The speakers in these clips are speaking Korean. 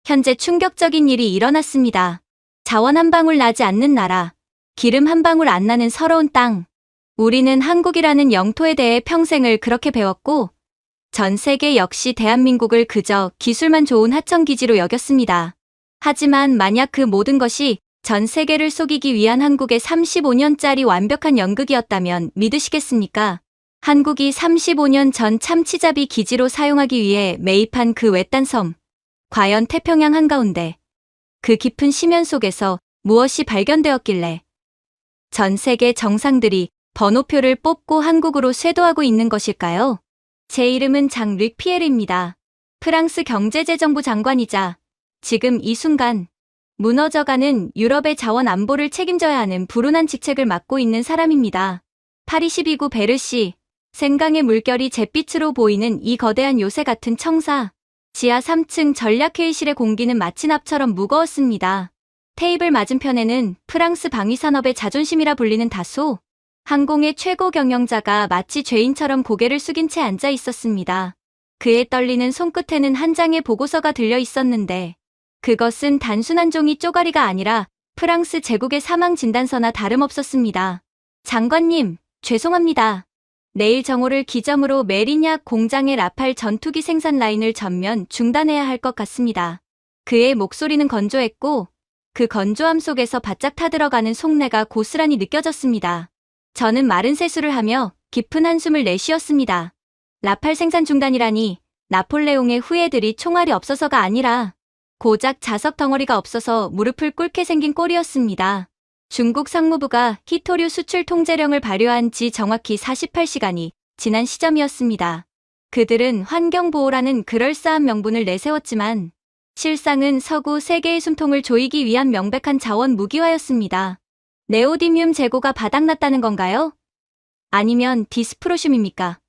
현재 충격적인 일이 일어났습니다. 자원 한 방울 나지 않는 나라, 기름 한 방울 안 나는 서러운 땅. 우리는 한국이라는 영토에 대해 평생을 그렇게 배웠고, 전 세계 역시 대한민국을 그저 기술만 좋은 하청기지로 여겼습니다. 하지만 만약 그 모든 것이 전 세계를 속이기 위한 한국의 35년짜리 완벽한 연극이었다면 믿으시겠습니까? 한국이 35년 전 참치잡이 기지로 사용하기 위해 매입한 그 외딴 섬. 과연 태평양 한가운데 그 깊은 심연 속에서 무엇이 발견되었길래 전 세계 정상들이 번호표를 뽑고 한국으로 쇄도하고 있는 것일까요? 제 이름은 장르익 피에르입니다. 프랑스 경제재정부 장관이자 지금 이 순간 무너져가는 유럽의 자원 안보를 책임져야 하는 불운한 직책을 맡고 있는 사람입니다. 파리 12구 베르시, 생강의 물결이 잿빛으로 보이는 이 거대한 요새 같은 청사. 지하 3층 전략회의실의 공기는 마치 납처럼 무거웠습니다. 테이블 맞은편에는 프랑스 방위산업의 자존심이라 불리는 다소 항공의 최고 경영자가 마치 죄인처럼 고개를 숙인 채 앉아 있었습니다. 그의 떨리는 손끝에는 한 장의 보고서가 들려 있었는데 그것은 단순한 종이 쪼가리가 아니라 프랑스 제국의 사망 진단서나 다름없었습니다. 장관님, 죄송합니다. 내일 정오를 기점으로 메리냐 공장의 라팔 전투기 생산 라인을 전면 중단해야 할 것 같습니다. 그의 목소리는 건조했고 그 건조함 속에서 바짝 타들어가는 속내가 고스란히 느껴졌습니다. 저는 마른 세수를 하며 깊은 한숨을 내쉬었습니다. 라팔 생산 중단이라니 나폴레옹의 후예들이 총알이 없어서가 아니라 고작 자석 덩어리가 없어서 무릎을 꿇게 생긴 꼴이었습니다. 중국 상무부가 히토류 수출 통제령을 발효한 지 정확히 48시간이 지난 시점이었습니다. 그들은 환경보호라는 그럴싸한 명분을 내세웠지만 실상은 서구 세계의 숨통을 조이기 위한 명백한 자원 무기화였습니다. 네오디뮴 재고가 바닥났다는 건가요? 아니면 디스프로슘입니까?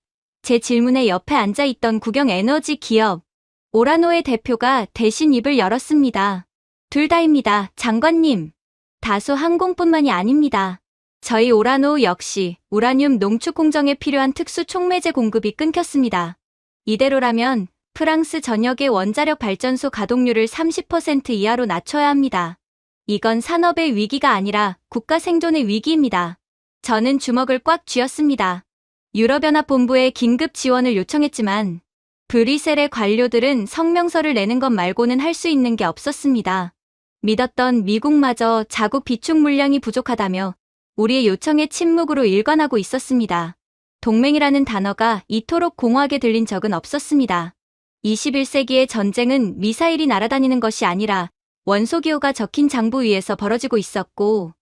제 질문에 옆에 앉아있던 국영에너지 기업 오라노의 대표가 대신 입을 열었습니다. 둘 다입니다, 장관님. 다소 항공뿐만이 아닙니다. 저희 오라노 역시 우라늄 농축 공정에 필요한 특수 촉매제 공급이 끊겼습니다. 이대로라면 프랑스 전역의 원자력 발전소 가동률을 30% 이하로 낮춰야 합니다. 이건 산업의 위기가 아니라 국가 생존의 위기입니다. 저는 주먹을 꽉 쥐었습니다. 유럽연합본부에 긴급 지원을 요청했지만 브뤼셀의 관료들은 성명서를 내는 것 말고는 할 수 있는 게 없었습니다. 믿었던 미국마저 자국 비축 물량이 부족하다며 우리의 요청에 침묵으로 일관하고 있었습니다. 동맹이라는 단어가 이토록 공허하게 들린 적은 없었습니다. 21세기의 전쟁은 미사일이 날아다니는 것이 아니라 원소기호가 적힌 장부 위에서 벌어지고 있었고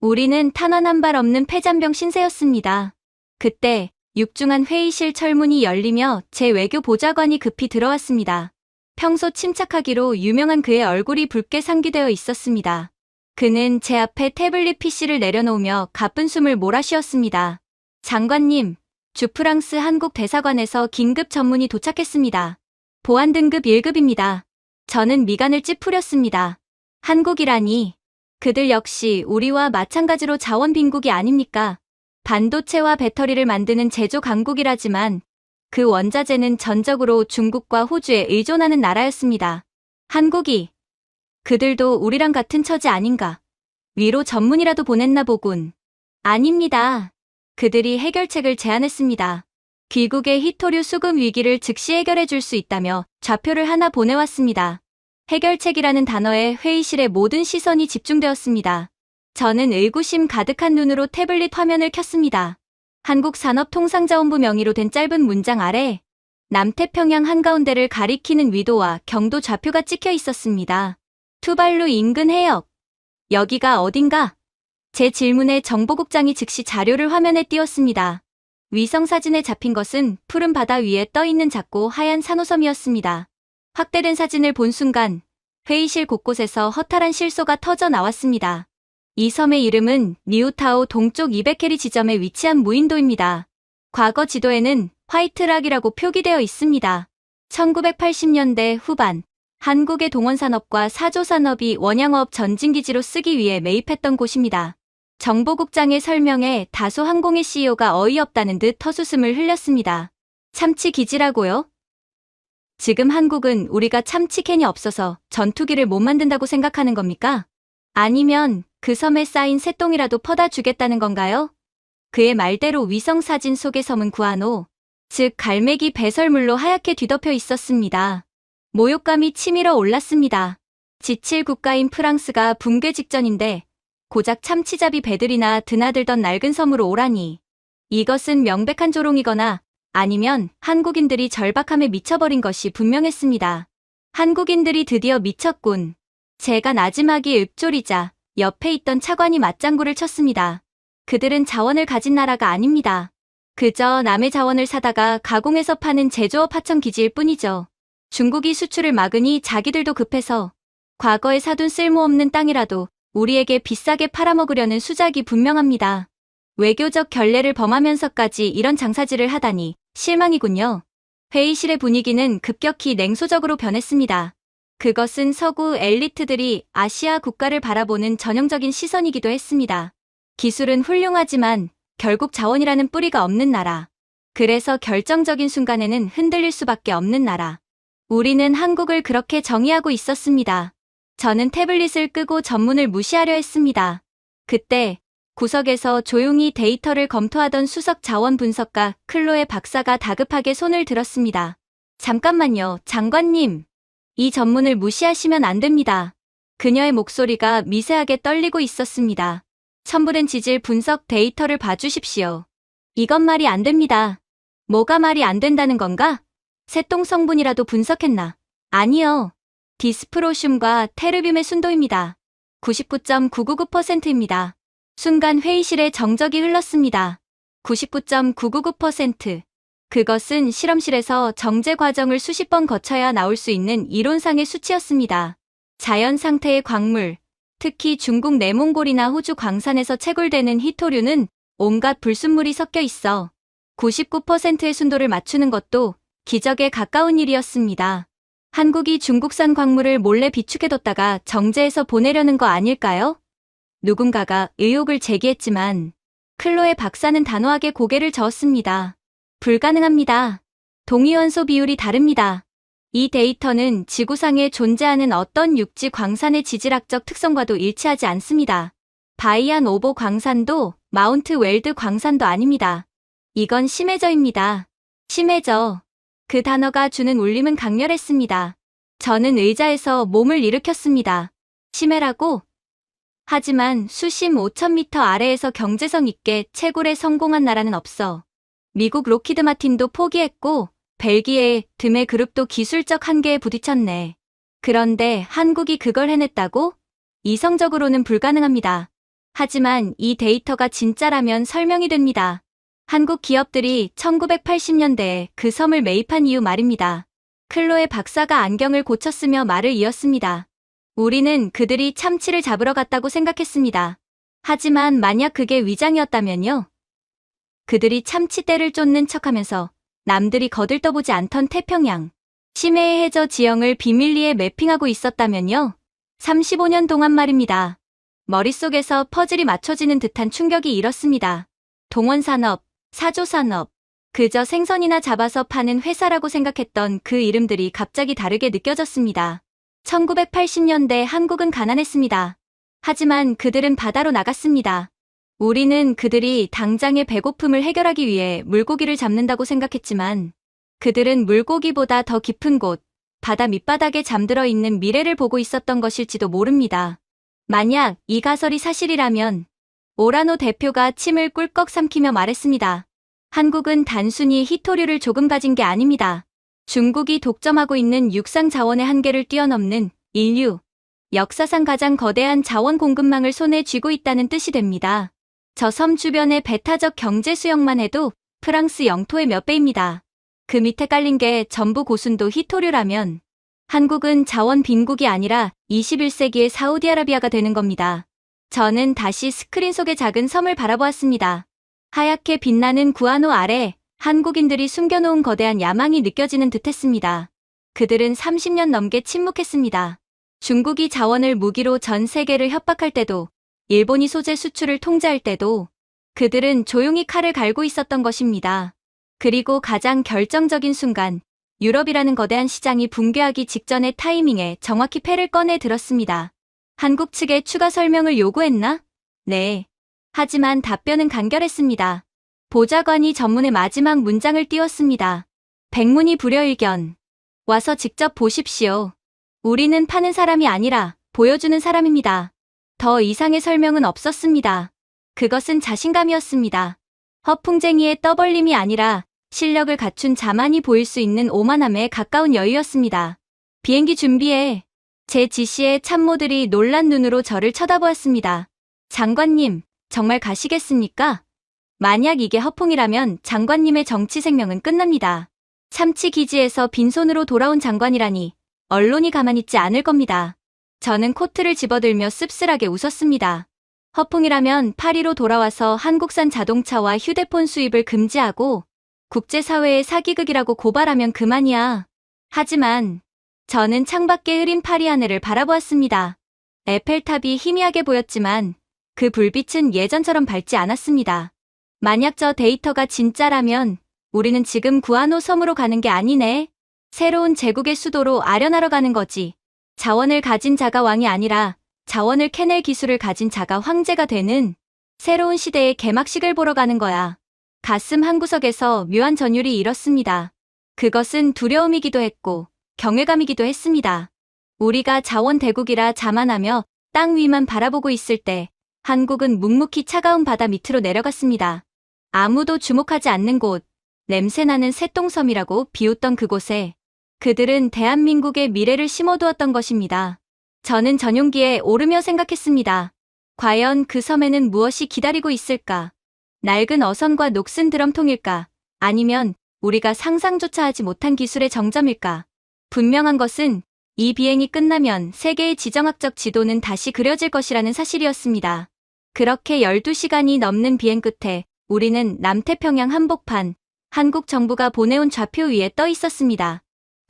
우리는 탄환 한 발 없는 폐잔병 신세였습니다. 그때 육중한 회의실 철문이 열리며 제 외교 보좌관이 급히 들어왔습니다. 평소 침착하기로 유명한 그의 얼굴이 붉게 상기되어 있었습니다. 그는 제 앞에 태블릿 PC를 내려놓으며 가쁜 숨을 몰아쉬었습니다. 장관님, 주프랑스 한국 대사관에서 긴급 전문이 도착했습니다. 보안 등급 1급입니다. 저는 미간을 찌푸렸습니다. 한국이라니. 그들 역시 우리와 마찬가지로 자원 빈국이 아닙니까? 반도체와 배터리를 만드는 제조 강국이라지만 그 원자재는 전적으로 중국과 호주에 의존하는 나라였습니다. 한국이 그들도 우리랑 같은 처지 아닌가? 위로 전문이라도 보냈나 보군. 아닙니다. 그들이 해결책을 제안했습니다. 귀국의 히토류 수급 위기를 즉시 해결해 줄 수 있다며 좌표를 하나 보내왔습니다. 해결책이라는 단어에 회의실의 모든 시선이 집중되었습니다. 저는 의구심 가득한 눈으로 태블릿 화면을 켰습니다. 한국산업통상자원부 명의로 된 짧은 문장 아래 남태평양 한가운데를 가리키는 위도와 경도 좌표가 찍혀 있었습니다. 투발루 인근 해역. 여기가 어딘가? 제 질문에 정보국장이 즉시 자료를 화면에 띄웠습니다. 위성사진에 잡힌 것은 푸른 바다 위에 떠있는 작고 하얀 산호섬이었습니다. 확대된 사진을 본 순간 회의실 곳곳에서 허탈한 실소가 터져 나왔습니다. 이 섬의 이름은 니우타오 동쪽 200캐리 지점에 위치한 무인도입니다. 과거 지도에는 화이트락이라고 표기되어 있습니다. 1980년대 후반 한국의 동원산업과 사조산업이 원양어업 전진기지로 쓰기 위해 매입했던 곳입니다. 정보국장의 설명에 다소 항공의 CEO가 어이없다는 듯 헛웃음을 흘렸습니다. 참치기지라고요? 지금 한국은 우리가 참치캔이 없어서 전투기를 못 만든다고 생각하는 겁니까? 아니면 그 섬에 쌓인 새똥이라도 퍼다 주겠다는 건가요? 그의 말대로 위성사진 속의 섬은 구아노, 즉 갈매기 배설물로 하얗게 뒤덮여 있었습니다. 모욕감이 치밀어 올랐습니다. 지칠 국가인 프랑스가 붕괴 직전인데 고작 참치잡이 배들이나 드나들던 낡은 섬으로 오라니. 이것은 명백한 조롱이거나 아니면 한국인들이 절박함에 미쳐버린 것이 분명했습니다. 한국인들이 드디어 미쳤군. 제가 나지막이 읊조리자 옆에 있던 차관이 맞장구를 쳤습니다. 그들은 자원을 가진 나라가 아닙니다. 그저 남의 자원을 사다가 가공해서 파는 제조업 하청 기지일 뿐이죠. 중국이 수출을 막으니 자기들도 급해서 과거에 사둔 쓸모없는 땅이라도 우리에게 비싸게 팔아먹으려는 수작이 분명합니다. 외교적 결례를 범하면서까지 이런 장사질을 하다니 실망이군요. 회의실의 분위기는 급격히 냉소적으로 변했습니다. 그것은 서구 엘리트들이 아시아 국가를 바라보는 전형적인 시선이기도 했습니다. 기술은 훌륭하지만 결국 자원이라는 뿌리가 없는 나라. 그래서 결정적인 순간에는 흔들릴 수밖에 없는 나라. 우리는 한국을 그렇게 정의하고 있었습니다. 저는 태블릿을 끄고 전문을 무시하려 했습니다. 그때 구석에서 조용히 데이터를 검토하던 수석 자원 분석가 클로에 박사가 다급하게 손을 들었습니다. 잠깐만요, 장관님. 이 전문을 무시하시면 안 됩니다. 그녀의 목소리가 미세하게 떨리고 있었습니다. 첨부된 지질 분석 데이터를 봐주십시오. 이건 말이 안 됩니다. 뭐가 말이 안 된다는 건가? 새똥 성분이라도 분석했나? 아니요. 디스프로슘과 테르뷴의 순도입니다. 99.999%입니다. 순간 회의실에 정적이 흘렀습니다. 99.999%. 그것은 실험실에서 정제 과정을 수십 번 거쳐야 나올 수 있는 이론상의 수치였습니다. 자연 상태의 광물, 특히 중국 내몽골이나 호주 광산에서 채굴되는 히토류는 온갖 불순물이 섞여 있어 99%의 순도를 맞추는 것도 기적에 가까운 일이었습니다. 한국이 중국산 광물을 몰래 비축해뒀다가 정제해서 보내려는 거 아닐까요? 누군가가 의혹을 제기했지만 클로에 박사는 단호하게 고개를 저었습니다. 불가능합니다. 동위원소 비율이 다릅니다. 이 데이터는 지구상에 존재하는 어떤 육지 광산의 지질학적 특성과도 일치하지 않습니다. 바이안 오보 광산도 마운트 웰드 광산도 아닙니다. 이건 심해저입니다. 심해저. 그 단어가 주는 울림은 강렬했습니다. 저는 의자에서 몸을 일으켰습니다. 심해라고? 하지만 수심 5,000m 아래에서 경제성 있게 채굴에 성공한 나라는 없어. 미국 로키드 마틴도 포기했고 벨기에 드메 그룹도 기술적 한계에 부딪혔네. 그런데 한국이 그걸 해냈다고? 이성적으로는 불가능합니다. 하지만 이 데이터가 진짜라면 설명이 됩니다. 한국 기업들이 1980년대에 그 섬을 매입한 이유 말입니다. 클로에 박사가 안경을 고쳤으며 말을 이었습니다. 우리는 그들이 참치를 잡으러 갔다고 생각했습니다. 하지만 만약 그게 위장이었다면요? 그들이 참치떼를 쫓는 척하면서 남들이 거들떠보지 않던 태평양, 심해의 해저 지형을 비밀리에 매핑하고 있었다면요? 35년 동안 말입니다. 머릿속에서 퍼즐이 맞춰지는 듯한 충격이 일었습니다. 동원산업, 사조산업, 그저 생선이나 잡아서 파는 회사라고 생각했던 그 이름들이 갑자기 다르게 느껴졌습니다. 1980년대 한국은 가난했습니다. 하지만 그들은 바다로 나갔습니다. 우리는 그들이 당장의 배고픔을 해결하기 위해 물고기를 잡는다고 생각했지만 그들은 물고기보다 더 깊은 곳, 바다 밑바닥에 잠들어 있는 미래를 보고 있었던 것일지도 모릅니다. 만약 이 가설이 사실이라면 오라노 대표가 침을 꿀꺽 삼키며 말했습니다. 한국은 단순히 히토류를 조금 가진 게 아닙니다. 중국이 독점하고 있는 육상 자원의 한계를 뛰어넘는 인류, 역사상 가장 거대한 자원 공급망을 손에 쥐고 있다는 뜻이 됩니다. 저 섬 주변의 배타적 경제 수역만 해도 프랑스 영토의 몇 배입니다. 그 밑에 깔린 게 전부 고순도 히토류라면 한국은 자원 빈국이 아니라 21세기의 사우디아라비아가 되는 겁니다. 저는 다시 스크린 속의 작은 섬을 바라보았습니다. 하얗게 빛나는 구아노 아래 한국인들이 숨겨놓은 거대한 야망이 느껴지는 듯했습니다. 그들은 30년 넘게 침묵했습니다. 중국이 자원을 무기로 전 세계를 협박할 때도, 일본이 소재 수출을 통제할 때도 그들은 조용히 칼을 갈고 있었던 것입니다. 그리고 가장 결정적인 순간, 유럽이라는 거대한 시장이 붕괴하기 직전의 타이밍에 정확히 패를 꺼내 들었습니다. 한국 측에 추가 설명을 요구했나? 네. 하지만 답변은 간결했습니다. 보좌관이 전문의 마지막 문장을 띄웠습니다. 백문이 불여일견. 와서 직접 보십시오. 우리는 파는 사람이 아니라 보여주는 사람입니다. 더 이상의 설명은 없었습니다. 그것은 자신감이었습니다. 허풍쟁이의 떠벌림이 아니라 실력을 갖춘 자만이 보일 수 있는 오만함에 가까운 여유였습니다. 비행기 준비해. 제 지시에 참모들이 놀란 눈으로 저를 쳐다보았습니다. 장관님, 정말 가시겠습니까? 만약 이게 허풍이라면 장관님의 정치 생명은 끝납니다. 참치 기지에서 빈손으로 돌아온 장관이라니 언론이 가만히 있지 않을 겁니다. 저는 코트를 집어들며 씁쓸하게 웃었습니다. 허풍이라면 파리로 돌아와서 한국산 자동차와 휴대폰 수입을 금지하고 국제사회의 사기극이라고 고발하면 그만이야. 하지만 저는 창밖에 흐린 파리 하늘을 바라보았습니다. 에펠탑이 희미하게 보였지만 그 불빛은 예전처럼 밝지 않았습니다. 만약 저 데이터가 진짜라면 우리는 지금 구아노 섬으로 가는 게 아니네. 새로운 제국의 수도로 아련하러 가는 거지. 자원을 가진 자가 왕이 아니라 자원을 캐낼 기술을 가진 자가 황제가 되는 새로운 시대의 개막식을 보러 가는 거야. 가슴 한구석에서 묘한 전율이 일었습니다. 그것은 두려움이기도 했고 경외감이기도 했습니다. 우리가 자원 대국이라 자만하며 땅 위만 바라보고 있을 때 한국은 묵묵히 차가운 바다 밑으로 내려갔습니다. 아무도 주목하지 않는 곳, 냄새나는 새똥섬이라고 비웃던 그곳에 그들은 대한민국의 미래를 심어두었던 것입니다. 저는 전용기에 오르며 생각했습니다. 과연 그 섬에는 무엇이 기다리고 있을까? 낡은 어선과 녹슨 드럼통일까? 아니면 우리가 상상조차 하지 못한 기술의 정점일까? 분명한 것은 이 비행이 끝나면 세계의 지정학적 지도는 다시 그려질 것이라는 사실이었습니다. 그렇게 12시간이 넘는 비행 끝에 우리는 남태평양 한복판, 한국 정부가 보내온 좌표 위에 떠 있었습니다.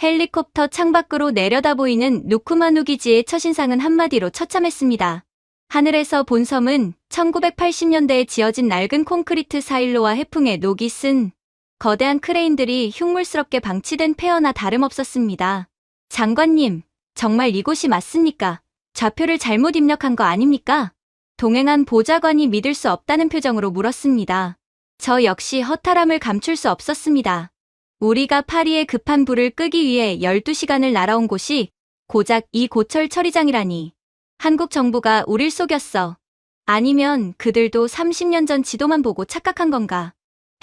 헬리콥터 창밖으로 내려다 보이는 누쿠마누 기지의 첫인상은 한마디로 처참했습니다. 하늘에서 본 섬은 1980년대에 지어진 낡은 콘크리트 사일로와 해풍에 녹이 쓴 거대한 크레인들이 흉물스럽게 방치된 폐허나 다름없었습니다. 장관님, 정말 이곳이 맞습니까? 좌표를 잘못 입력한 거 아닙니까? 동행한 보좌관이 믿을 수 없다는 표정으로 물었습니다. 저 역시 허탈함을 감출 수 없었습니다. 우리가 파리의 급한 불을 끄기 위해 12시간을 날아온 곳이 고작 이 고철 처리장이라니. 한국 정부가 우릴 속였어. 아니면 그들도 30년 전 지도만 보고 착각한 건가?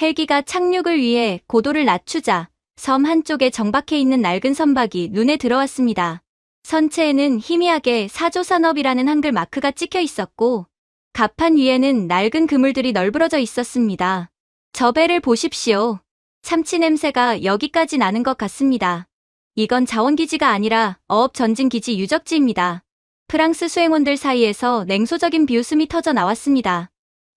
헬기가 착륙을 위해 고도를 낮추자 섬 한쪽에 정박해 있는 낡은 선박이 눈에 들어왔습니다. 선체에는 희미하게 사조산업이라는 한글 마크가 찍혀 있었고 갑판 위에는 낡은 그물들이 널브러져 있었습니다. 저 배를 보십시오. 참치 냄새가 여기까지 나는 것 같습니다. 이건 자원기지가 아니라 어업전진기지 유적지입니다. 프랑스 수행원들 사이에서 냉소적인 비웃음이 터져 나왔습니다.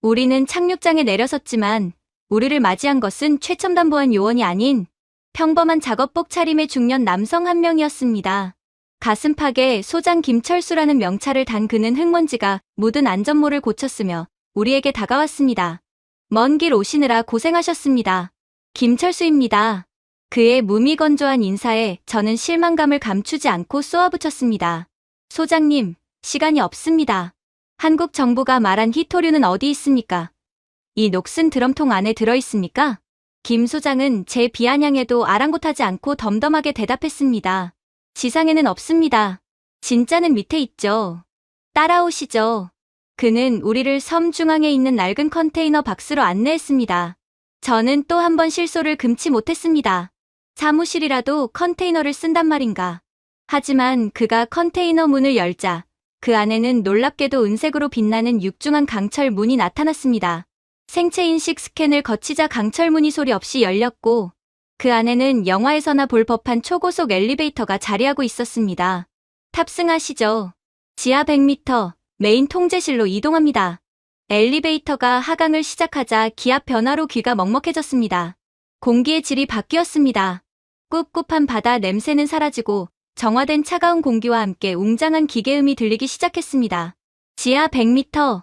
우리는 착륙장에 내려섰지만 우리를 맞이한 것은 최첨단 보안 요원이 아닌 평범한 작업복 차림의 중년 남성 한 명이었습니다. 가슴팍에 소장 김철수라는 명찰을 단 그는 흙먼지가 묻은 안전모를 고쳤으며 우리에게 다가왔습니다. 먼 길 오시느라 고생하셨습니다. 김철수입니다. 그의 무미건조한 인사에 저는 실망감을 감추지 않고 쏘아붙였습니다. 소장님, 시간이 없습니다. 한국 정부가 말한 히토류는 어디 있습니까? 이 녹슨 드럼통 안에 들어있습니까? 김 소장은 제 비아냥에도 아랑곳하지 않고 덤덤하게 대답했습니다. 지상에는 없습니다. 진짜는 밑에 있죠. 따라오시죠. 그는 우리를 섬 중앙에 있는 낡은 컨테이너 박스로 안내했습니다. 저는 또 한 번 실소를 금치 못했습니다. 사무실이라도 컨테이너를 쓴단 말인가. 하지만 그가 컨테이너 문을 열자 그 안에는 놀랍게도 은색으로 빛나는 육중한 강철 문이 나타났습니다. 생체인식 스캔을 거치자 강철 문이 소리 없이 열렸고 그 안에는 영화에서나 볼 법한 초고속 엘리베이터가 자리하고 있었습니다. 탑승하시죠. 지하 100m, 메인 통제실로 이동합니다. 엘리베이터가 하강을 시작하자 기압 변화로 귀가 먹먹해졌습니다. 공기의 질이 바뀌었습니다. 꿉꿉한 바다 냄새는 사라지고 정화된 차가운 공기와 함께 웅장한 기계음이 들리기 시작했습니다. 지하 100m,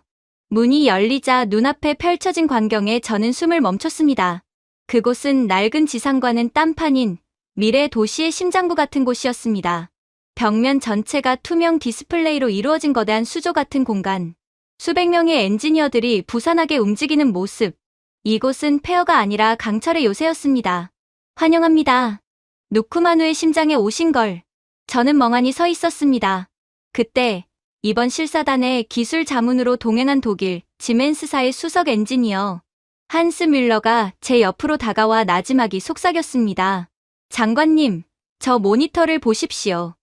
문이 열리자 눈앞에 펼쳐진 광경에 저는 숨을 멈췄습니다. 그곳은 낡은 지상과는 딴판인 미래 도시의 심장부 같은 곳이었습니다. 벽면 전체가 투명 디스플레이로 이루어진 거대한 수조 같은 공간. 수백 명의 엔지니어들이 부산하게 움직이는 모습. 이곳은 폐허가 아니라 강철의 요새였습니다. 환영합니다. 누쿠마누의 심장에 오신 걸. 저는 멍하니 서 있었습니다. 그때 이번 실사단의 기술 자문으로 동행한 독일 지멘스사의 수석 엔지니어 한스 뮬러가 제 옆으로 다가와 나지막이 속삭였습니다. 장관님, 저 모니터를 보십시오.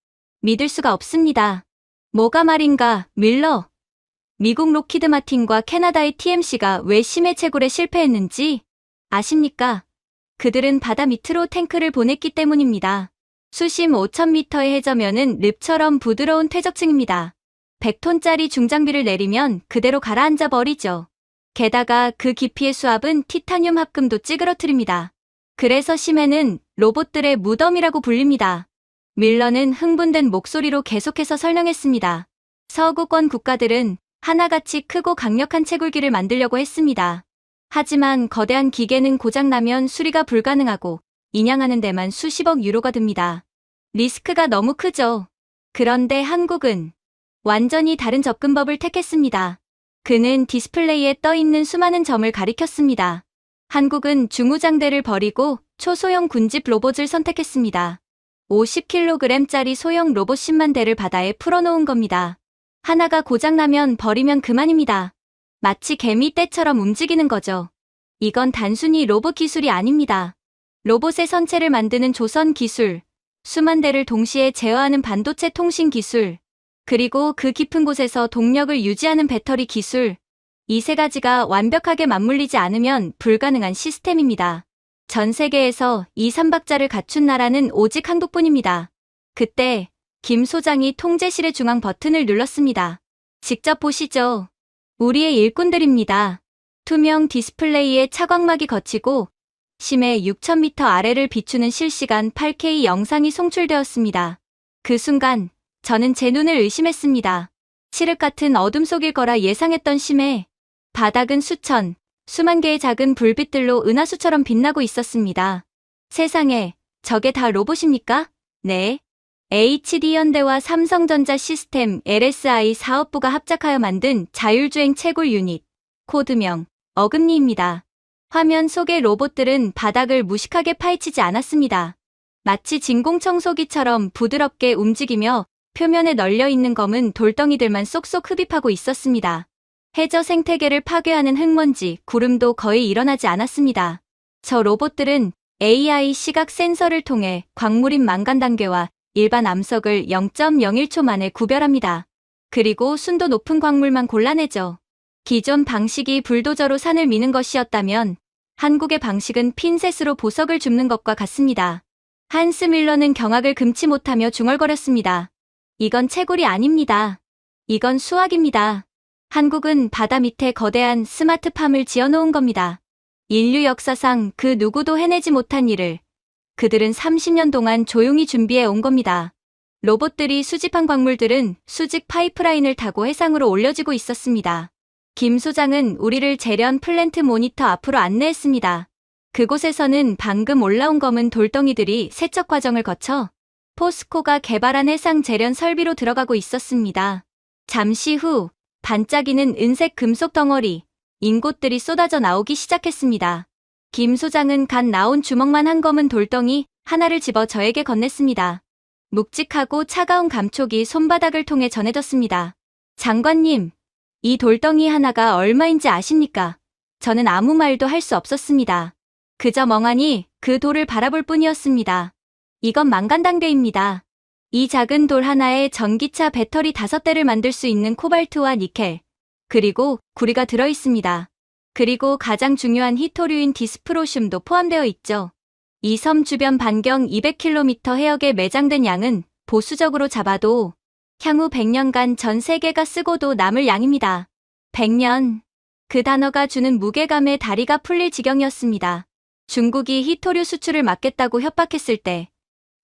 믿을 수가 없습니다. 뭐가 말인가, 뮬러. 미국 로키드 마틴과 캐나다의 TMC가 왜 심해 채굴에 실패했는지 아십니까? 그들은 바다 밑으로 탱크를 보냈기 때문입니다. 수심 5,000m의 해저면은 늪처럼 부드러운 퇴적층입니다. 100톤짜리 중장비를 내리면 그대로 가라앉아 버리죠. 게다가 그 깊이의 수압은 티타늄 합금도 찌그러뜨립니다. 그래서 심해는 로봇들의 무덤이라고 불립니다. 밀러는 흥분된 목소리로 계속해서 설명했습니다. 서구권 국가들은 하나같이 크고 강력한 채굴기를 만들려고 했습니다. 하지만 거대한 기계는 고장나면 수리가 불가능하고 인양하는 데만 수십억 유로가 듭니다. 리스크가 너무 크죠. 그런데 한국은 완전히 다른 접근법을 택했습니다. 그는 디스플레이에 떠있는 수많은 점을 가리켰습니다. 한국은 중후장대를 버리고 초소형 군집 로봇을 선택했습니다. 50kg짜리 소형 로봇 10만 대를 바다에 풀어놓은 겁니다. 하나가 고장나면 버리면 그만입니다. 마치 개미 떼처럼 움직이는 거죠. 이건 단순히 로봇 기술이 아닙니다. 로봇의 선체를 만드는 조선 기술, 수만 대를 동시에 제어하는 반도체 통신 기술, 그리고 그 깊은 곳에서 동력을 유지하는 배터리 기술, 이 세 가지가 완벽하게 맞물리지 않으면 불가능한 시스템입니다. 전 세계에서 이 3박자를 갖춘 나라는 오직 한국뿐입니다. 그때 김 소장이 통제실의 중앙 버튼을 눌렀습니다. 직접 보시죠. 우리의 일꾼들입니다. 투명 디스플레이에 차광막이 거치고 심해 6,000m 아래를 비추는 실시간 8K 영상이 송출되었습니다. 그 순간 저는 제 눈을 의심했습니다. 칠흑 같은 어둠 속일 거라 예상했던 심해. 바닥은 수만 개의 작은 불빛들로 은하수처럼 빛나고 있었습니다. 세상에, 저게 다 로봇입니까? 네. HD현대와 삼성전자 시스템 LSI 사업부가 합작하여 만든 자율주행 채굴 유닛, 코드명 어금니입니다. 화면 속의 로봇들은 바닥을 무식하게 파헤치지 않았습니다. 마치 진공청소기처럼 부드럽게 움직이며 표면에 널려있는 검은 돌덩이들만 쏙쏙 흡입하고 있었습니다. 해저 생태계를 파괴하는 흙먼지, 구름도 거의 일어나지 않았습니다. 저 로봇들은 AI 시각 센서를 통해 광물인 망간 단계와 일반 암석을 0.01초 만에 구별합니다. 그리고 순도 높은 광물만 골라내죠. 기존 방식이 불도저로 산을 미는 것이었다면 한국의 방식은 핀셋으로 보석을 줍는 것과 같습니다. 한스 밀러는 경악을 금치 못하며 중얼거렸습니다. 이건 채굴이 아닙니다. 이건 수학입니다. 한국은 바다 밑에 거대한 스마트팜을 지어놓은 겁니다. 인류 역사상 그 누구도 해내지 못한 일을 그들은 30년 동안 조용히 준비해 온 겁니다. 로봇들이 수집한 광물들은 수직 파이프라인을 타고 해상으로 올려지고 있었습니다. 김 소장은 우리를 재련 플랜트 모니터 앞으로 안내했습니다. 그곳에서는 방금 올라온 검은 돌덩이들이 세척 과정을 거쳐 포스코가 개발한 해상 재련 설비로 들어가고 있었습니다. 잠시 후 반짝이는 은색 금속 덩어리, 인곳들이 쏟아져 나오기 시작했습니다. 김 소장은 갓 나온 주먹만 한 검은 돌덩이 하나를 집어 저에게 건넸습니다. 묵직하고 차가운 감촉이 손바닥을 통해 전해졌습니다. 장관님, 이 돌덩이 하나가 얼마인지 아십니까? 저는 아무 말도 할 수 없었습니다. 그저 멍하니 그 돌을 바라볼 뿐이었습니다. 이건 망간당대입니다. 이 작은 돌 하나에 전기차 배터리 5대를 만들 수 있는 코발트와 니켈, 그리고 구리가 들어있습니다. 그리고 가장 중요한 희토류인 디스프로슘도 포함되어 있죠. 이 섬 주변 반경 200km 해역에 매장된 양은 보수적으로 잡아도 향후 100년간 전 세계가 쓰고도 남을 양입니다. 100년. 그 단어가 주는 무게감에 다리가 풀릴 지경이었습니다. 중국이 희토류 수출을 막겠다고 협박했을 때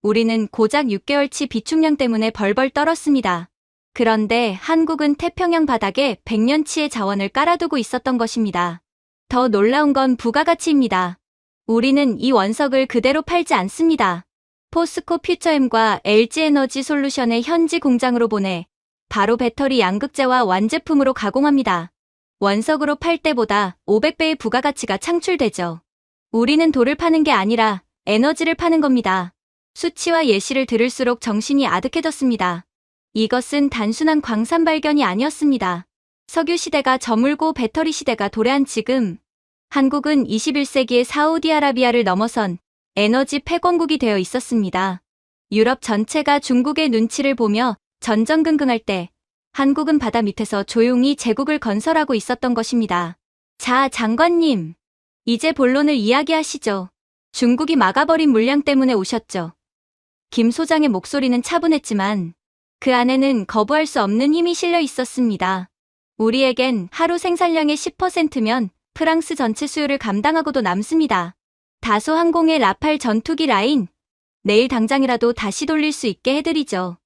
우리는 고작 6개월치 비축량 때문에 벌벌 떨었습니다. 그런데 한국은 태평양 바닥에 100년치의 자원을 깔아두고 있었던 것입니다. 더 놀라운 건 부가가치입니다. 우리는 이 원석을 그대로 팔지 않습니다. 포스코 퓨처엠과 LG에너지 솔루션의 현지 공장으로 보내 바로 배터리 양극재와 완제품으로 가공합니다. 원석으로 팔 때보다 500배의 부가가치가 창출되죠. 우리는 돌을 파는 게 아니라 에너지를 파는 겁니다. 수치와 예시를 들을수록 정신이 아득해졌습니다. 이것은 단순한 광산 발견이 아니었습니다. 석유 시대가 저물고 배터리 시대가 도래한 지금, 한국은 21세기의 사우디아라비아를 넘어선 에너지 패권국이 되어 있었습니다. 유럽 전체가 중국의 눈치를 보며 전전긍긍할 때, 한국은 바다 밑에서 조용히 제국을 건설하고 있었던 것입니다. 자, 장관님. 이제 본론을 이야기하시죠. 중국이 막아버린 물량 때문에 오셨죠. 김 소장의 목소리는 차분했지만 그 안에는 거부할 수 없는 힘이 실려 있었습니다. 우리에겐 하루 생산량의 10%면 프랑스 전체 수요를 감당하고도 남습니다. 다소 항공의 라팔 전투기 라인, 내일 당장이라도 다시 돌릴 수 있게 해드리죠.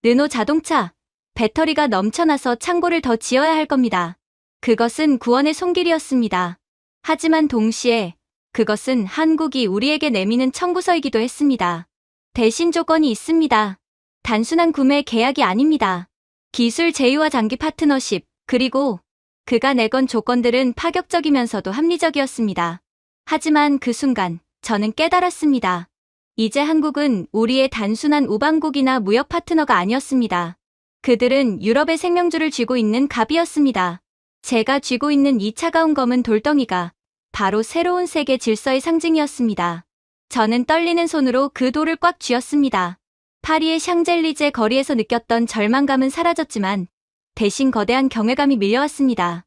르노 자동차, 배터리가 넘쳐나서 창고를 더 지어야 할 겁니다. 그것은 구원의 손길이었습니다. 하지만 동시에 그것은 한국이 우리에게 내미는 청구서이기도 했습니다. 대신 조건이 있습니다. 단순한 구매 계약이 아닙니다. 기술 제휴와 장기 파트너십, 그리고 그가 내건 조건들은 파격적이면서도 합리적이었습니다. 하지만 그 순간 저는 깨달았습니다. 이제 한국은 우리의 단순한 우방국이나 무역 파트너가 아니었습니다. 그들은 유럽의 생명줄을 쥐고 있는 갑이었습니다. 제가 쥐고 있는 이 차가운 검은 돌덩이가 바로 새로운 세계 질서의 상징이었습니다. 저는 떨리는 손으로 그 돌을 꽉 쥐었습니다. 파리의 샹젤리제 거리에서 느꼈던 절망감은 사라졌지만 대신 거대한 경외감이 밀려왔습니다.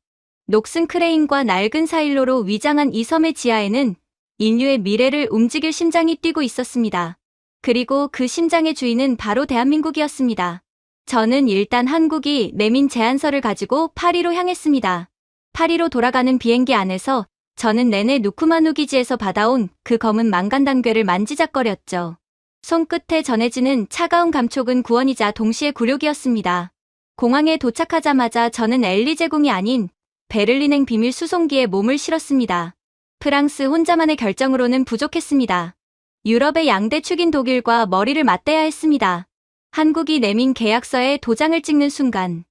녹슨 크레인과 낡은 사일로로 위장한 이 섬의 지하에는 인류의 미래를 움직일 심장이 뛰고 있었습니다. 그리고 그 심장의 주인은 바로 대한민국이었습니다. 저는 일단 한국이 내민 제안서를 가지고 파리로 향했습니다. 파리로 돌아가는 비행기 안에서 저는 내내 누쿠마누 기지에서 받아온 그 검은 망간단괴를 만지작거렸죠. 손끝에 전해지는 차가운 감촉은 구원이자 동시에 굴욕이었습니다. 공항에 도착하자마자 저는 엘리제궁이 아닌 베를린행 비밀 수송기에 몸을 실었습니다. 프랑스 혼자만의 결정으로는 부족했습니다. 유럽의 양대 축인 독일과 머리를 맞대야 했습니다. 한국이 내민 계약서에 도장을 찍는 순간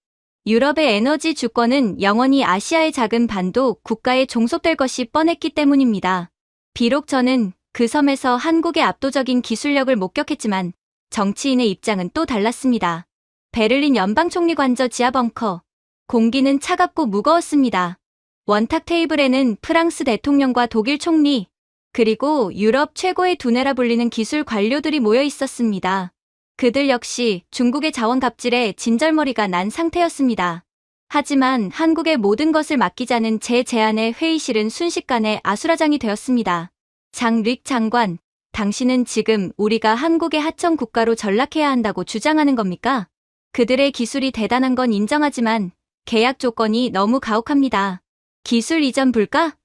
유럽의 에너지 주권은 영원히 아시아의 작은 반도 국가에 종속될 것이 뻔했기 때문입니다. 비록 저는 그 섬에서 한국의 압도적인 기술력을 목격했지만 정치인의 입장은 또 달랐습니다. 베를린 연방총리 관저 지하 벙커. 공기는 차갑고 무거웠습니다. 원탁 테이블에는 프랑스 대통령과 독일 총리, 그리고 유럽 최고의 두뇌라 불리는 기술 관료들이 모여 있었습니다. 그들 역시 중국의 자원 갑질에 진절머리가 난 상태였습니다. 하지만 한국의 모든 것을 맡기자는 제 제안에 회의실은 순식간에 아수라장이 되었습니다. 장릭 장관, 당신은 지금 우리가 한국의 하청 국가로 전락해야 한다고 주장하는 겁니까? 그들의 기술이 대단한 건 인정하지만 계약 조건이 너무 가혹합니다. 기술 이전 불가?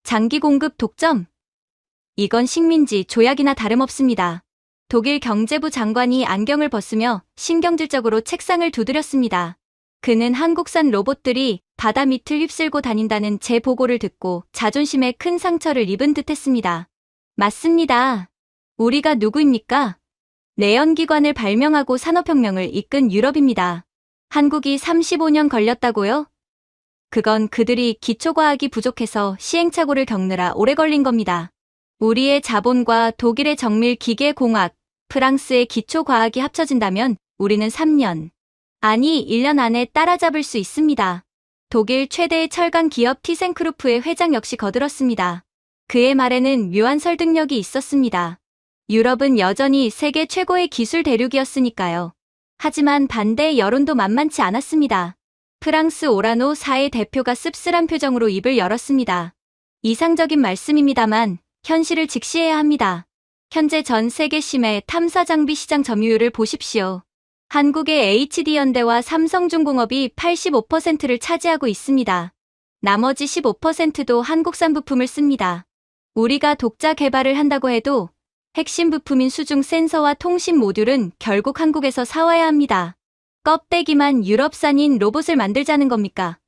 장기 공급 독점? 이건 식민지 조약이나 다름없습니다. 독일 경제부 장관이 안경을 벗으며 신경질적으로 책상을 두드렸습니다. 그는 한국산 로봇들이 바다 밑을 휩쓸고 다닌다는 제 보고를 듣고 자존심에 큰 상처를 입은 듯했습니다. 맞습니다. 우리가 누구입니까? 내연기관을 발명하고 산업혁명을 이끈 유럽입니다. 한국이 35년 걸렸다고요? 그건 그들이 기초과학이 부족해서 시행착오를 겪느라 오래 걸린 겁니다. 우리의 자본과 독일의 정밀 기계공학, 프랑스의 기초과학이 합쳐진다면 우리는 3년, 아니 1년 안에 따라잡을 수 있습니다. 독일 최대의 철강 기업 티센크루프의 회장 역시 거들었습니다. 그의 말에는 묘한 설득력이 있었습니다. 유럽은 여전히 세계 최고의 기술 대륙이었으니까요. 하지만 반대의 여론도 만만치 않았습니다. 프랑스 오라노 사의 대표가 씁쓸한 표정으로 입을 열었습니다. 이상적인 말씀입니다만 현실을 직시해야 합니다. 현재 전 세계 심해 탐사 장비 시장 점유율을 보십시오. 한국의 HD현대와 삼성중공업이 85%를 차지하고 있습니다. 나머지 15%도 한국산 부품을 씁니다. 우리가 독자 개발을 한다고 해도 핵심 부품인 수중 센서와 통신 모듈은 결국 한국에서 사와야 합니다. 껍데기만 유럽산인 로봇을 만들자는 겁니까?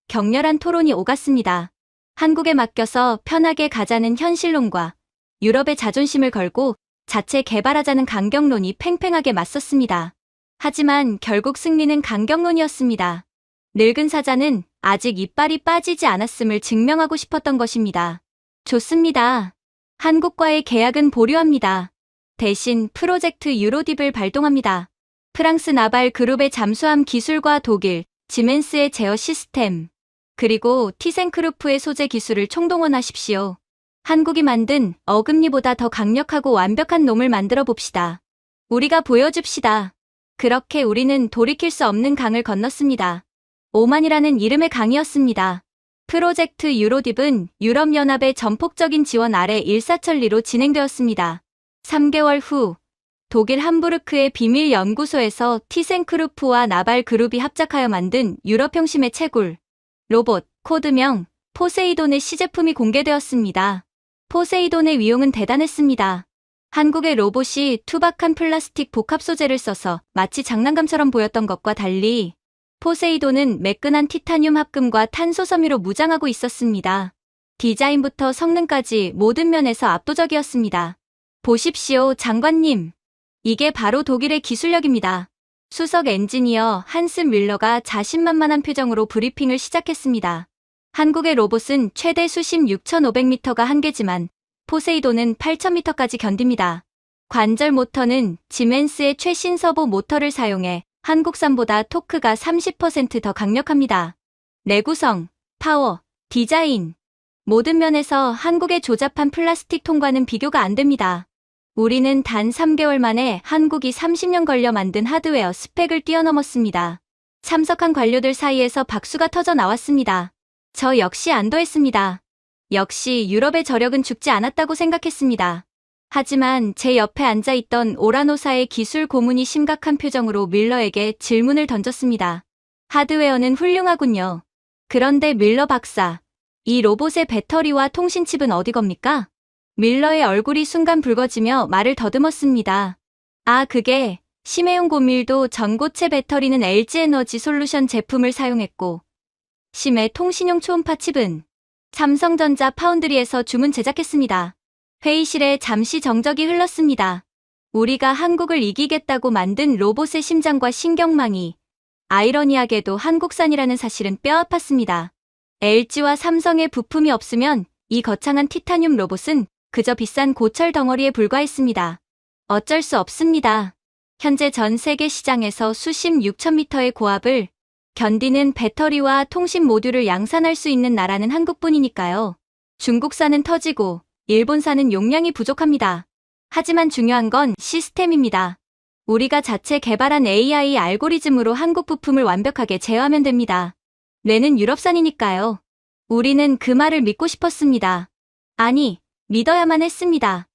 격렬한 토론이 오갔습니다. 한국에 맡겨서 편하게 가자는 현실론과 유럽의 자존심을 걸고 자체 개발하자는 강경론이 팽팽하게 맞섰습니다. 하지만 결국 승리는 강경론이었습니다. 늙은 사자는 아직 이빨이 빠지지 않았음을 증명하고 싶었던 것입니다. 좋습니다. 한국과의 계약은 보류합니다. 대신 프로젝트 유로딥을 발동합니다. 프랑스 나발 그룹의 잠수함 기술과 독일, 지멘스의 제어 시스템, 그리고 티센크루프의 소재 기술을 총동원하십시오. 한국이 만든 어금니보다 더 강력하고 완벽한 놈을 만들어 봅시다. 우리가 보여줍시다. 그렇게 우리는 돌이킬 수 없는 강을 건넜습니다. 오만이라는 이름의 강이었습니다. 프로젝트 유로딥은 유럽연합의 전폭적인 지원 아래 일사천리로 진행되었습니다. 3개월 후 독일 함부르크의 비밀 연구소에서 티센크루프와 나발 그룹이 합작하여 만든 유럽 형심의 채굴 로봇, 코드명 포세이돈의 시제품이 공개되었습니다. 포세이돈의 위용은 대단했습니다. 한국의 로봇이 투박한 플라스틱 복합 소재를 써서 마치 장난감처럼 보였던 것과 달리 포세이돈은 매끈한 티타늄 합금과 탄소 섬유로 무장하고 있었습니다. 디자인부터 성능까지 모든 면에서 압도적이었습니다. 보십시오, 장관님. 이게 바로 독일의 기술력입니다. 수석 엔지니어 한스 뮬러가 자신만만한 표정으로 브리핑을 시작했습니다. 한국의 로봇은 최대 수심 6,500m가 한계지만 포세이돈은 8,000m까지 견딥니다. 관절 모터는 지멘스의 최신 서보 모터를 사용해 한국산보다 토크가 30% 더 강력합니다. 내구성, 파워, 디자인, 모든 면에서 한국의 조잡한 플라스틱 통과는 비교가 안 됩니다. 우리는 단 3개월 만에 한국이 30년 걸려 만든 하드웨어 스펙을 뛰어넘었습니다. 참석한 관료들 사이에서 박수가 터져 나왔습니다. 저 역시 안도했습니다. 역시 유럽의 저력은 죽지 않았다고 생각했습니다. 하지만 제 옆에 앉아있던 오라노사의 기술 고문이 심각한 표정으로 밀러에게 질문을 던졌습니다. 하드웨어는 훌륭하군요. 그런데 밀러 박사, 이 로봇의 배터리와 통신칩은 어디 겁니까? 밀러의 얼굴이 순간 붉어지며 말을 더듬었습니다. 아, 그게 심해용 고밀도 전고체 배터리는 LG에너지 솔루션 제품을 사용했고 심해 통신용 초음파 칩은 삼성전자 파운드리에서 주문 제작했습니다. 회의실에 잠시 정적이 흘렀습니다. 우리가 한국을 이기겠다고 만든 로봇의 심장과 신경망이 아이러니하게도 한국산이라는 사실은 뼈아팠습니다. LG와 삼성의 부품이 없으면 이 거창한 티타늄 로봇은 그저 비싼 고철 덩어리에 불과했습니다. 어쩔 수 없습니다. 현재 전 세계 시장에서 수심 6,000m의 고압을 견디는 배터리와 통신 모듈을 양산할 수 있는 나라는 한국뿐이니까요. 중국산은 터지고 일본산은 용량이 부족합니다. 하지만 중요한 건 시스템입니다. 우리가 자체 개발한 AI 알고리즘으로 한국 부품을 완벽하게 제어하면 됩니다. 뇌는 유럽산이니까요. 우리는 그 말을 믿고 싶었습니다. 아니, 믿어야만 했습니다.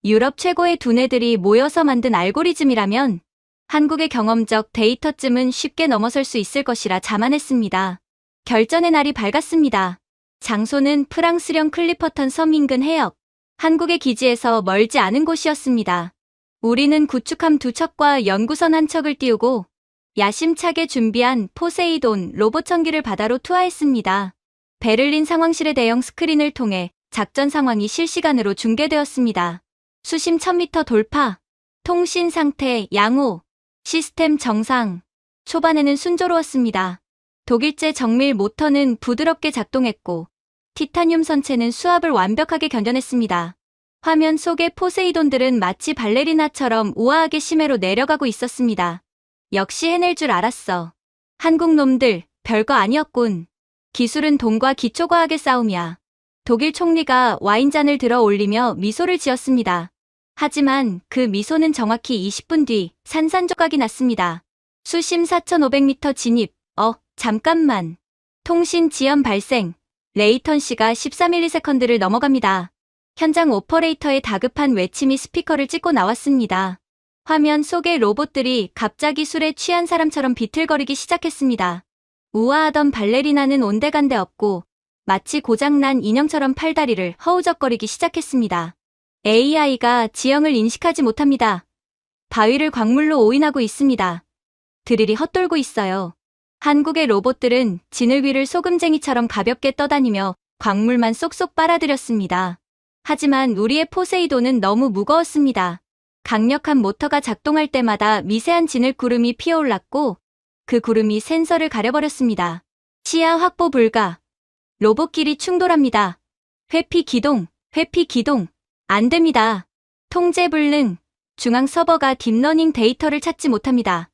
유럽 최고의 두뇌들이 모여서 만든 알고리즘이라면 한국의 경험적 데이터쯤은 쉽게 넘어설 수 있을 것이라 자만했습니다. 결전의 날이 밝았습니다. 장소는 프랑스령 클리퍼턴 섬 인근 해역, 한국의 기지에서 멀지 않은 곳이었습니다. 우리는 구축함 2척과 연구선 1척을 띄우고 야심차게 준비한 포세이돈 로봇 전기를 바다로 투하했습니다. 베를린 상황실의 대형 스크린을 통해 작전 상황이 실시간으로 중계되었습니다. 수심 1000m 돌파, 통신 상태 양호, 시스템 정상. 초반에는 순조로웠습니다. 독일제 정밀 모터는 부드럽게 작동했고 티타늄 선체는 수압을 완벽하게 견뎌냈습니다. 화면 속의 포세이돈들은 마치 발레리나처럼 우아하게 심해로 내려가고 있었습니다. 역시 해낼 줄 알았어. 한국 놈들, 별거 아니었군. 기술은 돈과 기초과학의 싸움이야. 독일 총리가 와인잔을 들어 올리며 미소를 지었습니다. 하지만 그 미소는 정확히 20분 뒤 산산조각이 났습니다. 수심 4,500m 진입, 잠깐만. 통신 지연 발생, 레이턴시가 14ms를 넘어갑니다. 현장 오퍼레이터의 다급한 외침이 스피커를 찍고 나왔습니다. 화면 속의 로봇들이 갑자기 술에 취한 사람처럼 비틀거리기 시작했습니다. 우아하던 발레리나는 온데간데 없고 마치 고장난 인형처럼 팔다리를 허우적거리기 시작했습니다. AI가 지형을 인식하지 못합니다. 바위를 광물로 오인하고 있습니다. 드릴이 헛돌고 있어요. 한국의 로봇들은 지늘 위를 소금쟁이처럼 가볍게 떠다니며 광물만 쏙쏙 빨아들였습니다. 하지만 우리의 포세이돈은 너무 무거웠습니다. 강력한 모터가 작동할 때마다 미세한 진흙 구름이 피어올랐고 그 구름이 센서를 가려버렸습니다. 시야 확보 불가. 로봇끼리 충돌합니다. 회피 기동, 회피 기동. 안 됩니다. 통제 불능. 중앙 서버가 딥러닝 데이터를 찾지 못합니다.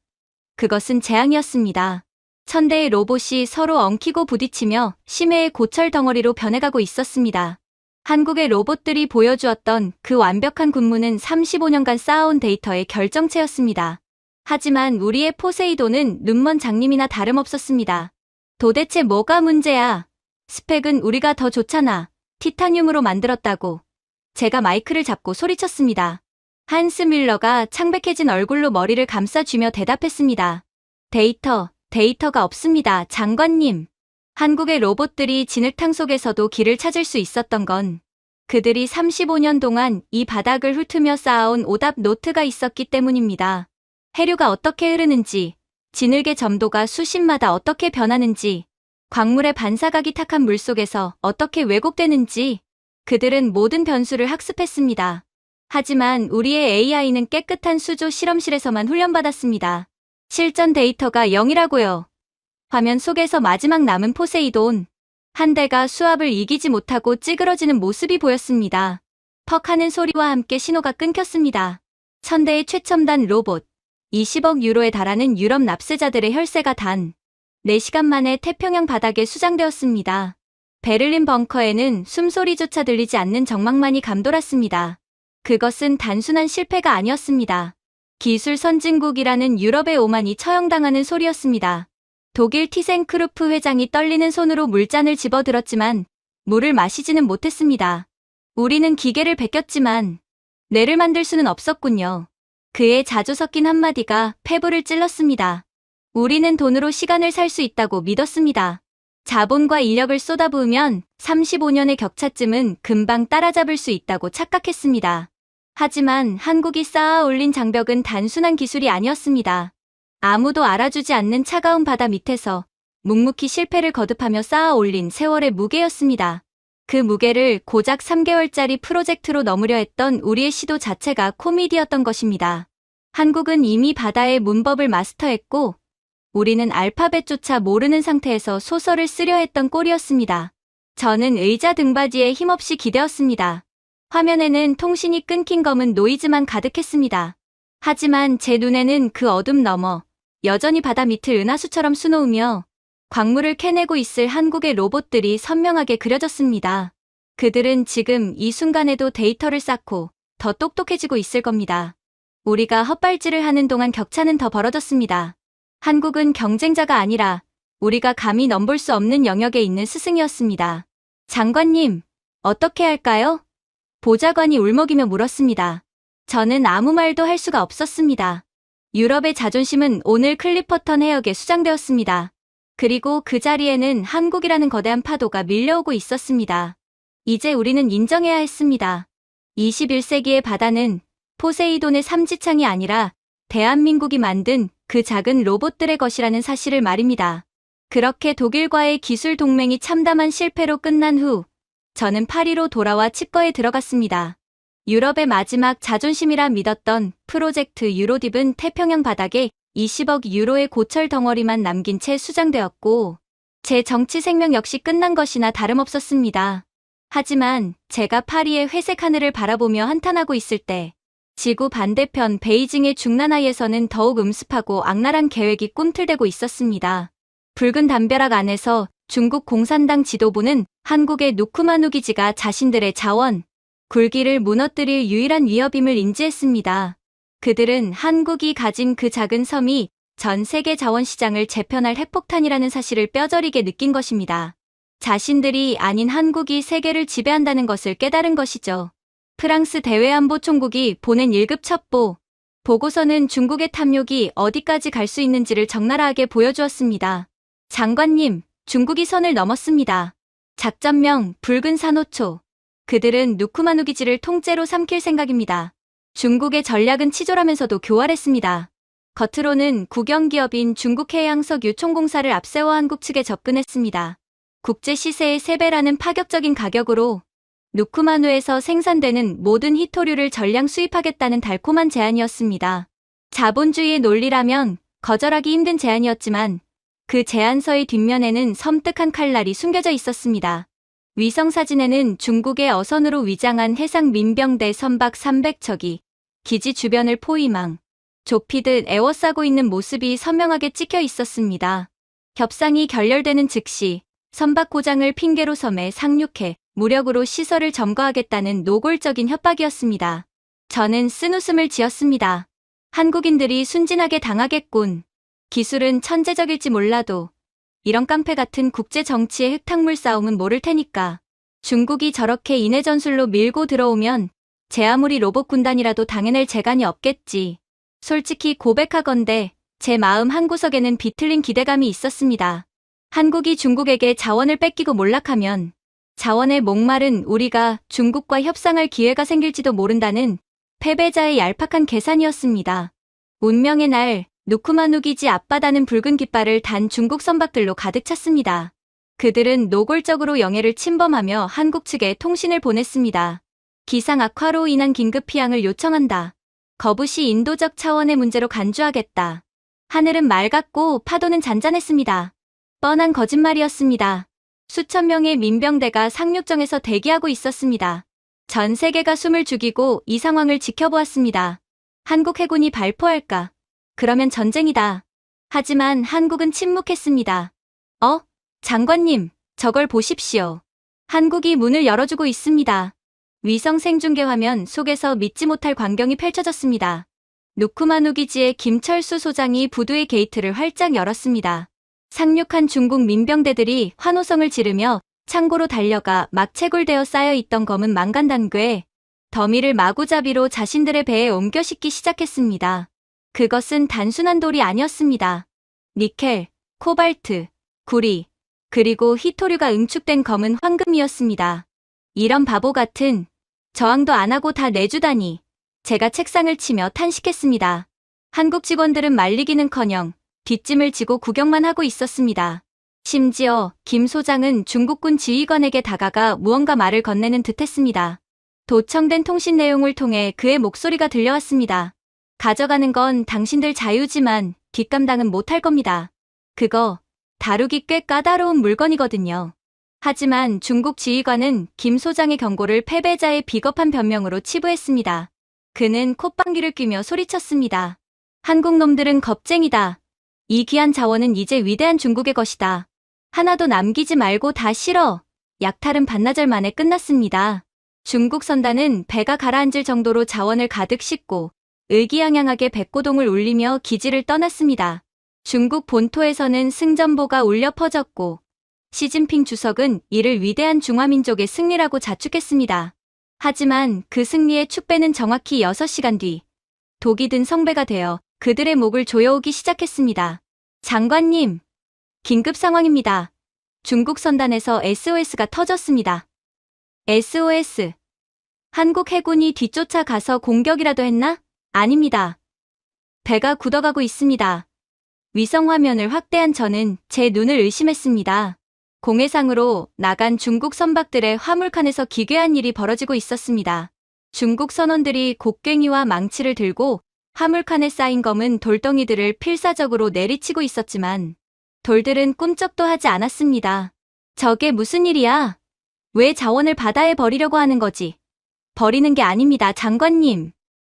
그것은 재앙이었습니다. 1000대의 로봇이 서로 엉키고 부딪히며 심해의 고철 덩어리로 변해가고 있었습니다. 한국의 로봇들이 보여주었던 그 완벽한 군무는 35년간 쌓아온 데이터의 결정체였습니다. 하지만 우리의 포세이돈은 눈먼 장님이나 다름없었습니다. 도대체 뭐가 문제야? 스펙은 우리가 더 좋잖아. 티타늄으로 만들었다고. 제가 마이크를 잡고 소리쳤습니다. 한스 밀러가 창백해진 얼굴로 머리를 감싸쥐며 대답했습니다. 데이터가 없습니다, 장관님. 한국의 로봇들이 진흙탕 속에서도 길을 찾을 수 있었던 건 그들이 35년 동안 이 바닥을 훑으며 쌓아온 오답 노트가 있었기 때문입니다. 해류가 어떻게 흐르는지, 진흙의 점도가 수심마다 어떻게 변하는지, 광물의 반사각이 탁한 물속에서 어떻게 왜곡되는지 그들은 모든 변수를 학습했습니다. 하지만 우리의 AI는 깨끗한 수조 실험실에서만 훈련받았습니다. 실전 데이터가 0이라고요. 화면 속에서 마지막 남은 포세이돈. 한 대가 수압을 이기지 못하고 찌그러지는 모습이 보였습니다. 퍽 하는 소리와 함께 신호가 끊겼습니다. 1000대의 최첨단 로봇. 20억 유로에 달하는 유럽 납세자들의 혈세가 단 4시간 만에 태평양 바닥에 수장되었습니다. 베를린 벙커에는 숨소리조차 들리지 않는 정막만이 감돌았습니다. 그것은 단순한 실패가 아니었습니다. 기술 선진국이라는 유럽의 오만이 처형당하는 소리였습니다. 독일 티센크루프 회장이 떨리는 손으로 물잔을 집어들었지만 물을 마시지는 못했습니다. 우리는 기계를 베꼈지만 뇌를 만들 수는 없었군요. 그의 자주 섞인 한마디가 폐부를 찔렀습니다. 우리는 돈으로 시간을 살 수 있다고 믿었습니다. 자본과 인력을 쏟아부으면 35년의 격차쯤은 금방 따라잡을 수 있다고 착각했습니다. 하지만 한국이 쌓아 올린 장벽은 단순한 기술이 아니었습니다. 아무도 알아주지 않는 차가운 바다 밑에서 묵묵히 실패를 거듭하며 쌓아 올린 세월의 무게였습니다. 그 무게를 고작 3개월짜리 프로젝트로 넘으려 했던 우리의 시도 자체가 코미디였던 것입니다. 한국은 이미 바다의 문법을 마스터했고 우리는 알파벳조차 모르는 상태에서 소설을 쓰려 했던 꼴이었습니다. 저는 의자 등받이에 힘없이 기대었습니다. 화면에는 통신이 끊긴 검은 노이즈만 가득했습니다. 하지만 제 눈에는 그 어둠 너머 여전히 바다 밑을 은하수처럼 수놓으며 광물을 캐내고 있을 한국의 로봇들이 선명하게 그려졌습니다. 그들은 지금 이 순간에도 데이터를 쌓고 더 똑똑해지고 있을 겁니다. 우리가 헛발질을 하는 동안 격차는 더 벌어졌습니다. 한국은 경쟁자가 아니라 우리가 감히 넘볼 수 없는 영역에 있는 스승이었습니다. 장관님, 어떻게 할까요? 보좌관이 울먹이며 물었습니다. 저는 아무 말도 할 수가 없었습니다. 유럽의 자존심은 오늘 클리퍼턴 해역에 수장되었습니다. 그리고 그 자리에는 한국이라는 거대한 파도가 밀려오고 있었습니다. 이제 우리는 인정해야 했습니다. 21세기의 바다는 포세이돈의 삼지창이 아니라 대한민국이 만든 그 작은 로봇들의 것이라는 사실을 말입니다. 그렇게 독일과의 기술 동맹이 참담한 실패로 끝난 후 저는 파리로 돌아와 치과에 들어갔습니다. 유럽의 마지막 자존심이라 믿었던 프로젝트 유로딥은 태평양 바닥에 20억 유로의 고철 덩어리만 남긴 채 수장되었고 제 정치 생명 역시 끝난 것이나 다름없었습니다. 하지만 제가 파리의 회색 하늘을 바라보며 한탄하고 있을 때 지구 반대편 베이징의 중나라에서는 더욱 음습하고 악랄한 계획이 꿈틀대고 있었습니다. 붉은 담벼락 안에서 중국 공산당 지도부는 한국의 누쿠마누 기지가 자신들의 자원, 굴기를 무너뜨릴 유일한 위협임을 인지했습니다. 그들은 한국이 가진 그 작은 섬이 전 세계 자원시장을 재편할 핵폭탄이라는 사실을 뼈저리게 느낀 것입니다. 자신들이 아닌 한국이 세계를 지배한다는 것을 깨달은 것이죠. 프랑스 대외안보총국이 보낸 1급 첩보, 보고서는 중국의 탐욕이 어디까지 갈 수 있는지를 적나라하게 보여주었습니다. 장관님, 중국이 선을 넘었습니다. 작전명 붉은 산호초. 그들은 누쿠마누 기지를 통째로 삼킬 생각입니다. 중국의 전략은 치졸하면서도 교활했습니다. 겉으로는 국영기업인 중국해양석유총공사를 앞세워 한국 측에 접근했습니다. 국제 시세의 3배라는 파격적인 가격으로 누쿠마누에서 생산되는 모든 희토류를 전량 수입하겠다는 달콤한 제안이었습니다. 자본주의의 논리라면 거절하기 힘든 제안이었지만 그 제안서의 뒷면에는 섬뜩한 칼날이 숨겨져 있었습니다. 위성사진에는 중국의 어선으로 위장한 해상 민병대 선박 300척이 기지 주변을 포위망, 좁히듯 에워싸고 있는 모습이 선명하게 찍혀 있었습니다. 협상이 결렬되는 즉시 선박 고장을 핑계로 섬에 상륙해 무력으로 시설을 점거하겠다는 노골적인 협박이었습니다. 저는 쓴웃음을 지었습니다. 한국인들이 순진하게 당하겠군. 기술은 천재적일지 몰라도 이런 깡패 같은 국제 정치의 흙탕물 싸움은 모를 테니까. 중국이 저렇게 인해 전술로 밀고 들어오면 제 아무리 로봇 군단이라도 당해낼 재간이 없겠지. 솔직히 고백하건대 제 마음 한구석에는 비틀린 기대감이 있었습니다. 한국이 중국에게 자원을 뺏기고 몰락하면 자원에 목마른 우리가 중국과 협상할 기회가 생길지도 모른다는 패배자의 얄팍한 계산이었습니다. 운명의 날 누쿠마누 기지 앞바다는 붉은 깃발을 단 중국 선박들로 가득 찼습니다. 그들은 노골적으로 영해를 침범하며 한국 측에 통신을 보냈습니다. 기상 악화로 인한 긴급 피항을 요청한다. 거부시 인도적 차원의 문제로 간주하겠다. 하늘은 맑았고 파도는 잔잔했습니다. 뻔한 거짓말이었습니다. 수천 명의 민병대가 상륙정에서 대기하고 있었습니다. 전 세계가 숨을 죽이고 이 상황을 지켜보았습니다. 한국 해군이 발포할까? 그러면 전쟁이다. 하지만 한국은 침묵했습니다. 장관님, 저걸 보십시오. 한국이 문을 열어주고 있습니다. 위성 생중계 화면 속에서 믿지 못할 광경이 펼쳐졌습니다. 누쿠마누 기지의 김철수 소장이 부두의 게이트를 활짝 열었습니다. 상륙한 중국 민병대들이 환호성을 지르며 창고로 달려가 막 채굴되어 쌓여있던 검은 망간단괴, 더미를 마구잡이로 자신들의 배에 옮겨 싣기 시작했습니다. 그것은 단순한 돌이 아니었습니다. 니켈, 코발트, 구리, 그리고 희토류가 응축된 검은 황금이었습니다. 이런 바보 같은 저항도 안 하고 다 내주다니. 제가 책상을 치며 탄식했습니다. 한국 직원들은 말리기는커녕 뒷짐을 지고 구경만 하고 있었습니다. 심지어 김 소장은 중국군 지휘관에게 다가가 무언가 말을 건네는 듯했습니다. 도청된 통신 내용을 통해 그의 목소리가 들려왔습니다. 가져가는 건 당신들 자유지만 뒷감당은 못할 겁니다. 그거 다루기 꽤 까다로운 물건이거든요. 하지만 중국 지휘관은 김 소장의 경고를 패배자의 비겁한 변명으로 치부했습니다. 그는 콧방귀를 뀌며 소리쳤습니다. 한국 놈들은 겁쟁이다. 이 귀한 자원은 이제 위대한 중국의 것이다. 하나도 남기지 말고 다 실어. 약탈은 반나절 만에 끝났습니다. 중국 선단은 배가 가라앉을 정도로 자원을 가득 싣고 의기양양하게 백고동을 울리며 기지를 떠났습니다. 중국 본토에서는 승전보가 울려 퍼졌고 시진핑 주석은 이를 위대한 중화민족의 승리라고 자축했습니다. 하지만 그 승리의 축배는 정확히 6시간 뒤 독이 든 성배가 되어 그들의 목을 조여오기 시작했습니다. 장관님, 긴급 상황입니다. 중국 선단에서 SOS가 터졌습니다. SOS. 한국 해군이 뒤쫓아 가서 공격이라도 했나? 아닙니다. 배가 굳어가고 있습니다. 위성 화면을 확대한 저는 제 눈을 의심했습니다. 공해상으로 나간 중국 선박들의 화물칸에서 기괴한 일이 벌어지고 있었습니다. 중국 선원들이 곡괭이와 망치를 들고 화물칸에 쌓인 검은 돌덩이들을 필사적으로 내리치고 있었지만 돌들은 꿈쩍도 하지 않았습니다. 저게 무슨 일이야? 왜 자원을 바다에 버리려고 하는 거지? 버리는 게 아닙니다, 장관님.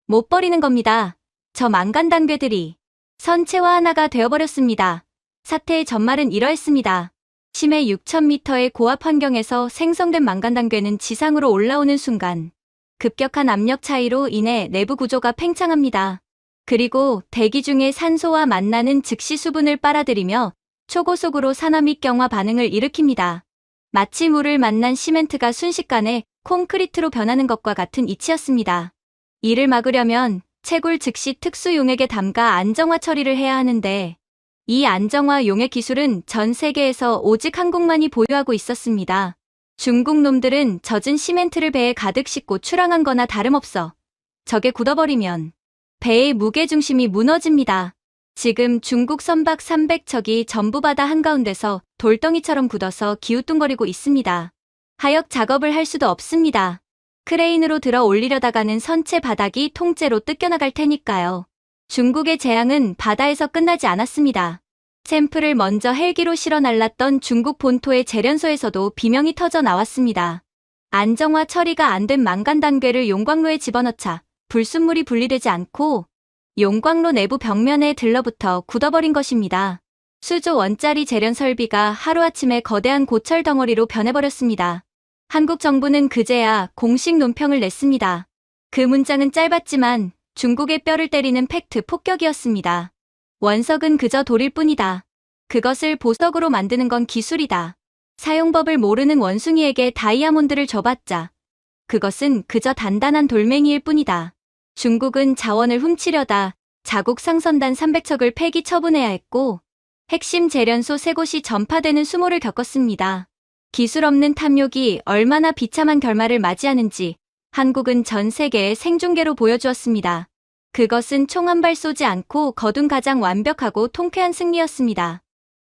못 버리는 겁니다. 저 망간단괴들이 선체와 하나가 되어버렸습니다. 사태의 전말은 이러했습니다. 심해 6,000m의 고압 환경에서 생성된 망간단괴는 지상으로 올라오는 순간 급격한 압력 차이로 인해 내부 구조가 팽창합니다. 그리고 대기 중에 산소와 만나는 즉시 수분을 빨아들이며 초고속으로 산화 및 경화 반응을 일으킵니다. 마치 물을 만난 시멘트가 순식간에 콘크리트로 변하는 것과 같은 이치였습니다. 이를 막으려면 채굴 즉시 특수 용액에 담가 안정화 처리를 해야 하는데 이 안정화 용액 기술은 전 세계에서 오직 한국만이 보유하고 있었습니다. 중국 놈들은 젖은 시멘트를 배에 가득 싣고 출항한 거나 다름없어 저게 굳어버리면 배의 무게중심이 무너집니다. 지금 중국 선박 300척이 전부 바다 한가운데서 돌덩이처럼 굳어서 기우뚱거리고 있습니다. 하역 작업을 할 수도 없습니다. 크레인으로 들어 올리려다가는 선체 바닥이 통째로 뜯겨나갈 테니까요. 중국의 재앙은 바다에서 끝나지 않았습니다. 샘플을 먼저 헬기로 실어 날랐던 중국 본토의 재련소에서도 비명이 터져 나왔습니다. 안정화 처리가 안 된 망간 단괴를 용광로에 집어넣자 불순물이 분리되지 않고 용광로 내부 벽면에 들러붙어 굳어버린 것입니다. 수조 원짜리 재련 설비가 하루아침에 거대한 고철 덩어리로 변해버렸습니다. 한국 정부는 그제야 공식 논평을 냈습니다. 그 문장은 짧았지만 중국의 뼈를 때리는 팩트 폭격이었습니다. 원석은 그저 돌일 뿐이다. 그것을 보석으로 만드는 건 기술이다. 사용법을 모르는 원숭이에게 다이아몬드를 줘봤자 그것은 그저 단단한 돌멩이일 뿐이다. 중국은 자원을 훔치려다 자국 상선단 300척을 폐기 처분해야 했고 핵심 재련소 3곳이 전파되는 수모를 겪었습니다. 기술 없는 탐욕이 얼마나 비참한 결말을 맞이하는지 한국은 전 세계에 생중계로 보여주었습니다. 그것은 총 한 발 쏘지 않고 거둔 가장 완벽하고 통쾌한 승리였습니다.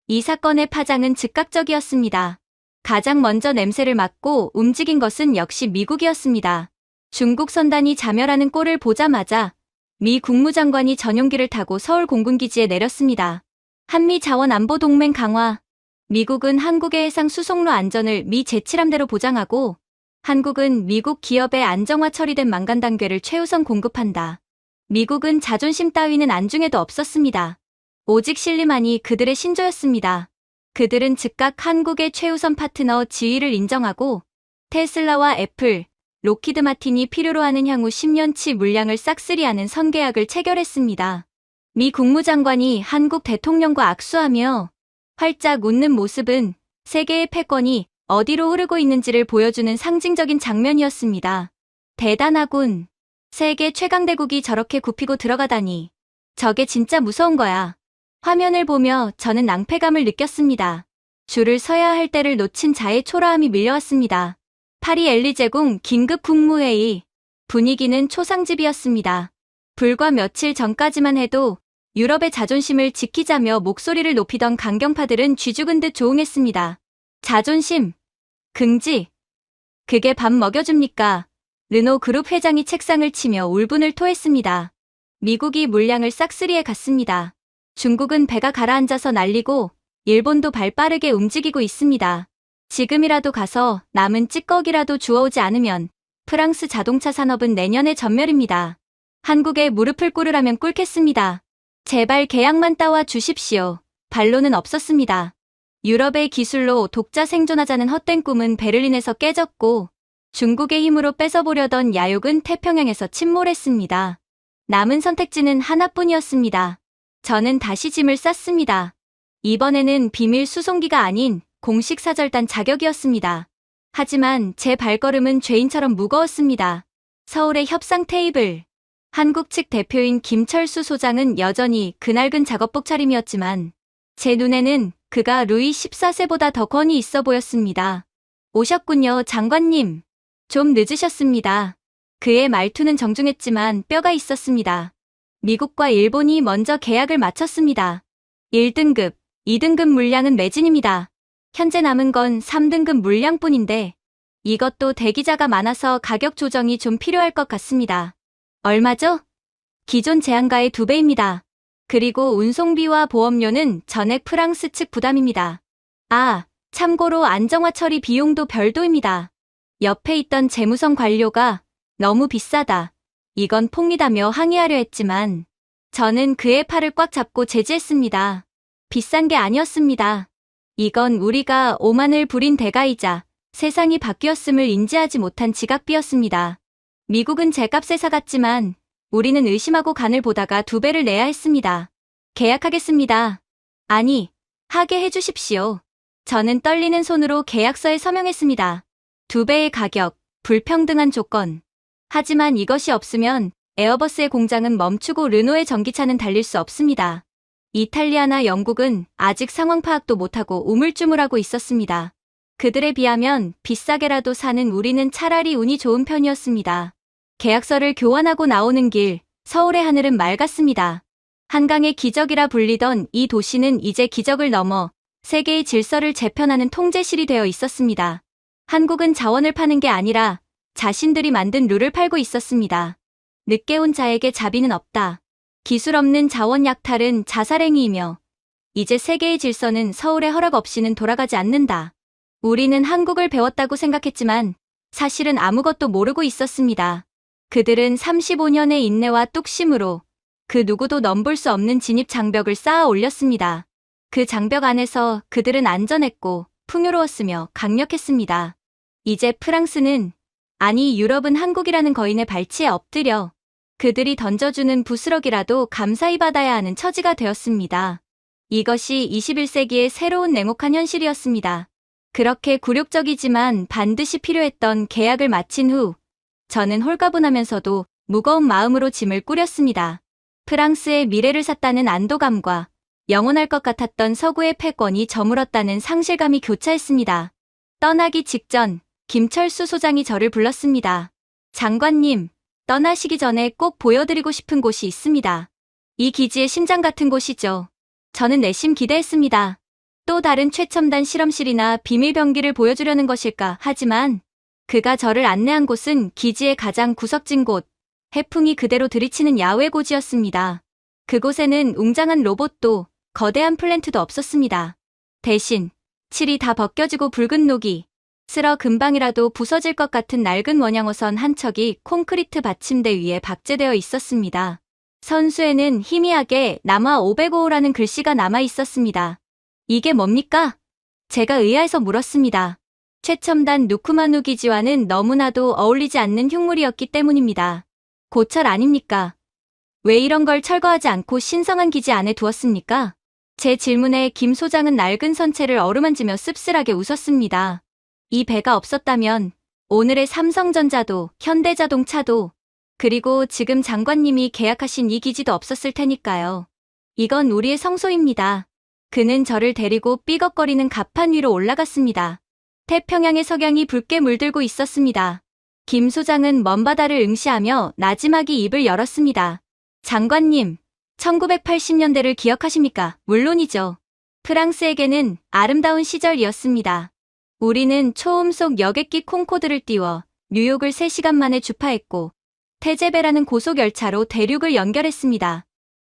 이 사건의 파장은 즉각적이었습니다. 가장 먼저 냄새를 맡고 움직인 것은 역시 미국이었습니다. 중국 선단이 자멸하는 꼴을 보자마자 미 국무장관이 전용기를 타고 서울 공군기지에 내렸습니다. 한미 자원 안보 동맹 강화. 미국은 한국의 해상 수송로 안전을 미 제7함대로 보장하고 한국은 미국 기업의 안정화 처리된 망간 단괴를 최우선 공급한다. 미국은 자존심 따위는 안중에도 없었습니다. 오직 신림만이 그들의 신조였습니다. 그들은 즉각 한국의 최우선 파트너 지위를 인정하고 테슬라와 애플, 로키드 마틴이 필요로 하는 향후 10년치 물량을 싹쓸이하는 선계약을 체결했습니다. 미 국무장관이 한국 대통령과 악수하며 활짝 웃는 모습은 세계의 패권이 어디로 흐르고 있는지를 보여주는 상징적인 장면이었습니다. 대단하군. 세계 최강대국이 저렇게 굽히고 들어가다니. 저게 진짜 무서운 거야. 화면을 보며 저는 낭패감을 느꼈습니다. 줄을 서야 할 때를 놓친 자의 초라함이 밀려왔습니다. 파리 엘리제궁 긴급 국무회의. 분위기는 초상집이었습니다. 불과 며칠 전까지만 해도 유럽의 자존심을 지키자며 목소리를 높이던 강경파들은 쥐죽은 듯 조응했습니다. 자존심, 긍지, 그게 밥 먹여줍니까? 르노 그룹 회장이 책상을 치며 울분을 토했습니다. 미국이 물량을 싹쓸이해 갔습니다. 중국은 배가 가라앉아서 날리고 일본도 발 빠르게 움직이고 있습니다. 지금이라도 가서 남은 찌꺼기라도 주워오지 않으면 프랑스 자동차 산업은 내년에 전멸입니다. 한국에 무릎을 꿇으라면 꿇겠습니다. 제발 계약만 따와 주십시오. 반론은 없었습니다. 유럽의 기술로 독자 생존하자는 헛된 꿈은 베를린에서 깨졌고 중국의 힘으로 뺏어보려던 야욕은 태평양에서 침몰했습니다. 남은 선택지는 하나뿐이었습니다. 저는 다시 짐을 쌌습니다. 이번에는 비밀 수송기가 아닌 공식 사절단 자격이었습니다. 하지만 제 발걸음은 죄인처럼 무거웠습니다. 서울의 협상 테이블. 한국 측 대표인 김철수 소장은 여전히 그날근 작업복 차림이었지만 제 눈에는 그가 루이 14세보다 더 권위 있어 보였습니다. 오셨군요, 장관님. 좀 늦으셨습니다. 그의 말투는 정중했지만 뼈가 있었습니다. 미국과 일본이 먼저 계약을 마쳤습니다. 1등급, 2등급 물량은 매진입니다. 현재 남은 건 3등급 물량뿐인데 이것도 대기자가 많아서 가격 조정이 좀 필요할 것 같습니다. 얼마죠? 기존 제한가의 2배입니다. 그리고 운송비와 보험료는 전액 프랑스 측 부담입니다. 아, 참고로 안정화 처리 비용도 별도입니다. 옆에 있던 재무성 관료가 너무 비싸다. 이건 폭리다며 항의하려 했지만 저는 그의 팔을 꽉 잡고 제지했습니다. 비싼 게 아니었습니다. 이건 우리가 오만을 부린 대가이자 세상이 바뀌었음을 인지하지 못한 지각비였습니다. 미국은 제값에 사갔지만 우리는 의심하고 간을 보다가 2배를 내야 했습니다. 계약하겠습니다. 아니, 하게 해주십시오. 저는 떨리는 손으로 계약서에 서명했습니다. 2배의 가격, 불평등한 조건. 하지만 이것이 없으면 에어버스의 공장은 멈추고 르노의 전기차는 달릴 수 없습니다. 이탈리아나 영국은 아직 상황 파악도 못하고 우물쭈물하고 있었습니다. 그들에 비하면 비싸게라도 사는 우리는 차라리 운이 좋은 편이었습니다. 계약서를 교환하고 나오는 길, 서울의 하늘은 맑았습니다. 한강의 기적이라 불리던 이 도시는 이제 기적을 넘어 세계의 질서를 재편하는 통제실이 되어 있었습니다. 한국은 자원을 파는 게 아니라 자신들이 만든 룰을 팔고 있었습니다. 늦게 온 자에게 자비는 없다. 기술 없는 자원 약탈은 자살행위이며 이제 세계의 질서는 서울의 허락 없이는 돌아가지 않는다. 우리는 한국을 배웠다고 생각했지만 사실은 아무것도 모르고 있었습니다. 그들은 35년의 인내와 뚝심으로 그 누구도 넘볼 수 없는 진입 장벽을 쌓아 올렸습니다. 그 장벽 안에서 그들은 안전했고 풍요로웠으며 강력했습니다. 이제 프랑스는, 아니 유럽은 한국이라는 거인의 발치에 엎드려 그들이 던져주는 부스럭이라도 감사히 받아야 하는 처지가 되었습니다. 이것이 21세기의 새로운 냉혹한 현실이었습니다. 그렇게 굴욕적이지만 반드시 필요했던 계약을 마친 후 저는 홀가분하면서도 무거운 마음으로 짐을 꾸렸습니다. 프랑스의 미래를 샀다는 안도감과 영원할 것 같았던 서구의 패권이 저물었다는 상실감이 교차했습니다. 떠나기 직전 김철수 소장이 저를 불렀습니다. 장관님, 떠나시기 전에 꼭 보여드리고 싶은 곳이 있습니다. 이 기지의 심장 같은 곳이죠. 저는 내심 기대했습니다. 또 다른 최첨단 실험실이나 비밀 병기를 보여주려는 것일까 하지만 그가 저를 안내한 곳은 기지의 가장 구석진 곳, 해풍이 그대로 들이치는 야외 고지였습니다. 그곳에는 웅장한 로봇도 거대한 플랜트도 없었습니다. 대신 칠이 다 벗겨지고 붉은 녹이 쓸어 금방이라도 부서질 것 같은 낡은 원양어선 한 척이 콘크리트 받침대 위에 박제되어 있었습니다. 선수에는 희미하게 남아 505라는 글씨가 남아 있었습니다. 이게 뭡니까? 제가 의아해서 물었습니다. 최첨단 누쿠마누 기지와는 너무나도 어울리지 않는 흉물이었기 때문입니다. 고철 아닙니까? 왜 이런 걸 철거하지 않고 신성한 기지 안에 두었습니까? 제 질문에 김 소장은 낡은 선체를 어루만지며 씁쓸하게 웃었습니다. 이 배가 없었다면 오늘의 삼성전자도 현대자동차도 그리고 지금 장관님이 계약하신 이 기지도 없었을 테니까요. 이건 우리의 성소입니다. 그는 저를 데리고 삐걱거리는 갑판 위로 올라갔습니다. 태평양의 석양이 붉게 물들고 있었습니다. 김 소장은 먼 바다를 응시하며 나지막이 입을 열었습니다. 장관님, 1980년대를 기억하십니까? 물론이죠. 프랑스에게는 아름다운 시절이었습니다. 우리는 초음 속 여객기 콩코드를 띄워 뉴욕을 3시간 만에 주파했고 테제베라는 고속 열차로 대륙을 연결했습니다.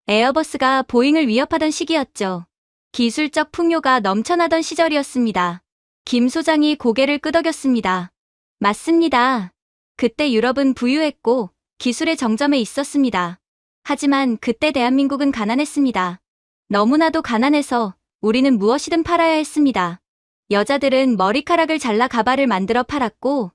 에어버스가 보잉을 위협하던 시기였죠. 기술적 풍요가 넘쳐나던 시절이었습니다. 김 소장이 고개를 끄덕였습니다. 맞습니다. 그때 유럽은 부유했고 기술의 정점에 있었습니다. 하지만 그때 대한민국은 가난했습니다. 너무나도 가난해서 우리는 무엇이든 팔아야 했습니다. 여자들은 머리카락을 잘라 가발을 만들어 팔았고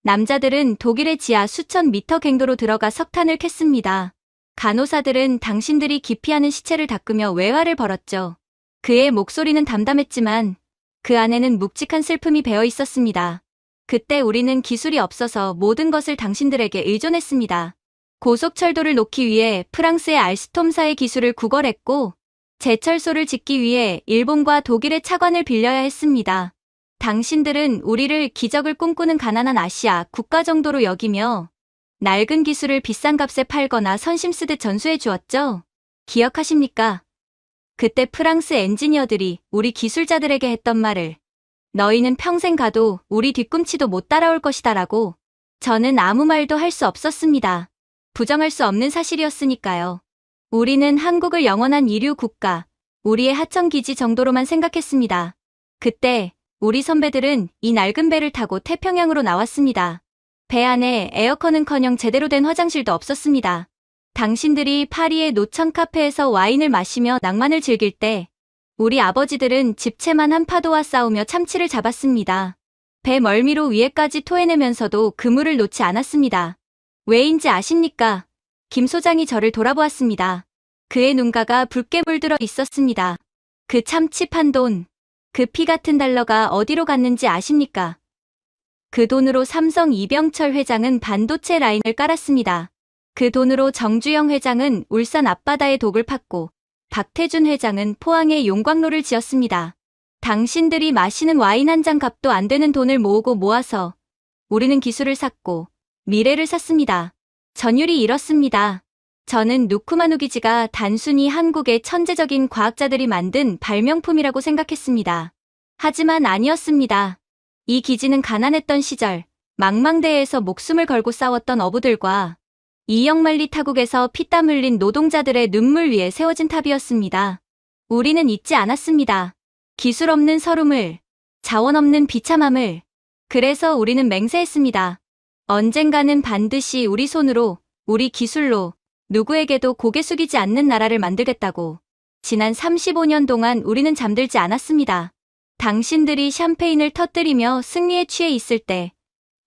남자들은 독일의 지하 수천 미터 갱도로 들어가 석탄을 캤습니다. 간호사들은 당신들이 기피하는 시체를 닦으며 외화를 벌었죠. 그의 목소리는 담담했지만 그 안에는 묵직한 슬픔이 배어 있었습니다. 그때 우리는 기술이 없어서 모든 것을 당신들에게 의존했습니다. 고속철도를 놓기 위해 프랑스의 알스톰사의 기술을 구걸했고 제철소를 짓기 위해 일본과 독일의 차관을 빌려야 했습니다. 당신들은 우리를 기적을 꿈꾸는 가난한 아시아 국가 정도로 여기며 낡은 기술을 비싼 값에 팔거나 선심 쓰듯 전수해 주었죠. 기억하십니까? 그때 프랑스 엔지니어들이 우리 기술자들에게 했던 말을 너희는 평생 가도 우리 뒤꿈치도 못 따라올 것이다라고. 저는 아무 말도 할 수 없었습니다. 부정할 수 없는 사실이었으니까요. 우리는 한국을 영원한 이류 국가, 우리의 하청기지 정도로만 생각했습니다. 그때 우리 선배들은 이 낡은 배를 타고 태평양으로 나왔습니다. 배 안에 에어컨은커녕 제대로 된 화장실도 없었습니다. 당신들이 파리의 노천 카페에서 와인을 마시며 낭만을 즐길 때 우리 아버지들은 집채만 한 파도와 싸우며 참치를 잡았습니다. 배 멀미로 위에까지 토해내면서도 그물을 놓지 않았습니다. 왜인지 아십니까? 김 소장이 저를 돌아보았습니다. 그의 눈가가 붉게 물들어 있었습니다. 그 참치 판 돈, 그 피 같은 달러가 어디로 갔는지 아십니까? 그 돈으로 삼성 이병철 회장은 반도체 라인을 깔았습니다. 그 돈으로 정주영 회장은 울산 앞바다에 독을 팠고 박태준 회장은 포항에 용광로를 지었습니다. 당신들이 마시는 와인 한 잔 값도 안 되는 돈을 모으고 모아서 우리는 기술을 샀고 미래를 샀습니다. 전율이 이렇습니다. 저는 누쿠마누 기지가 단순히 한국의 천재적인 과학자들이 만든 발명품이라고 생각했습니다. 하지만 아니었습니다. 이 기지는 가난했던 시절 망망대해에서 목숨을 걸고 싸웠던 어부들과 이영만리 타국에서 피땀 흘린 노동자들의 눈물 위에 세워진 탑이었습니다. 우리는 잊지 않았습니다. 기술 없는 서름을, 자원 없는 비참함을. 그래서 우리는 맹세했습니다. 언젠가는 반드시 우리 손으로, 우리 기술로 누구에게도 고개 숙이지 않는 나라를 만들겠다고. 지난 35년 동안 우리는 잠들지 않았습니다. 당신들이 샴페인을 터뜨리며 승리에 취해 있을 때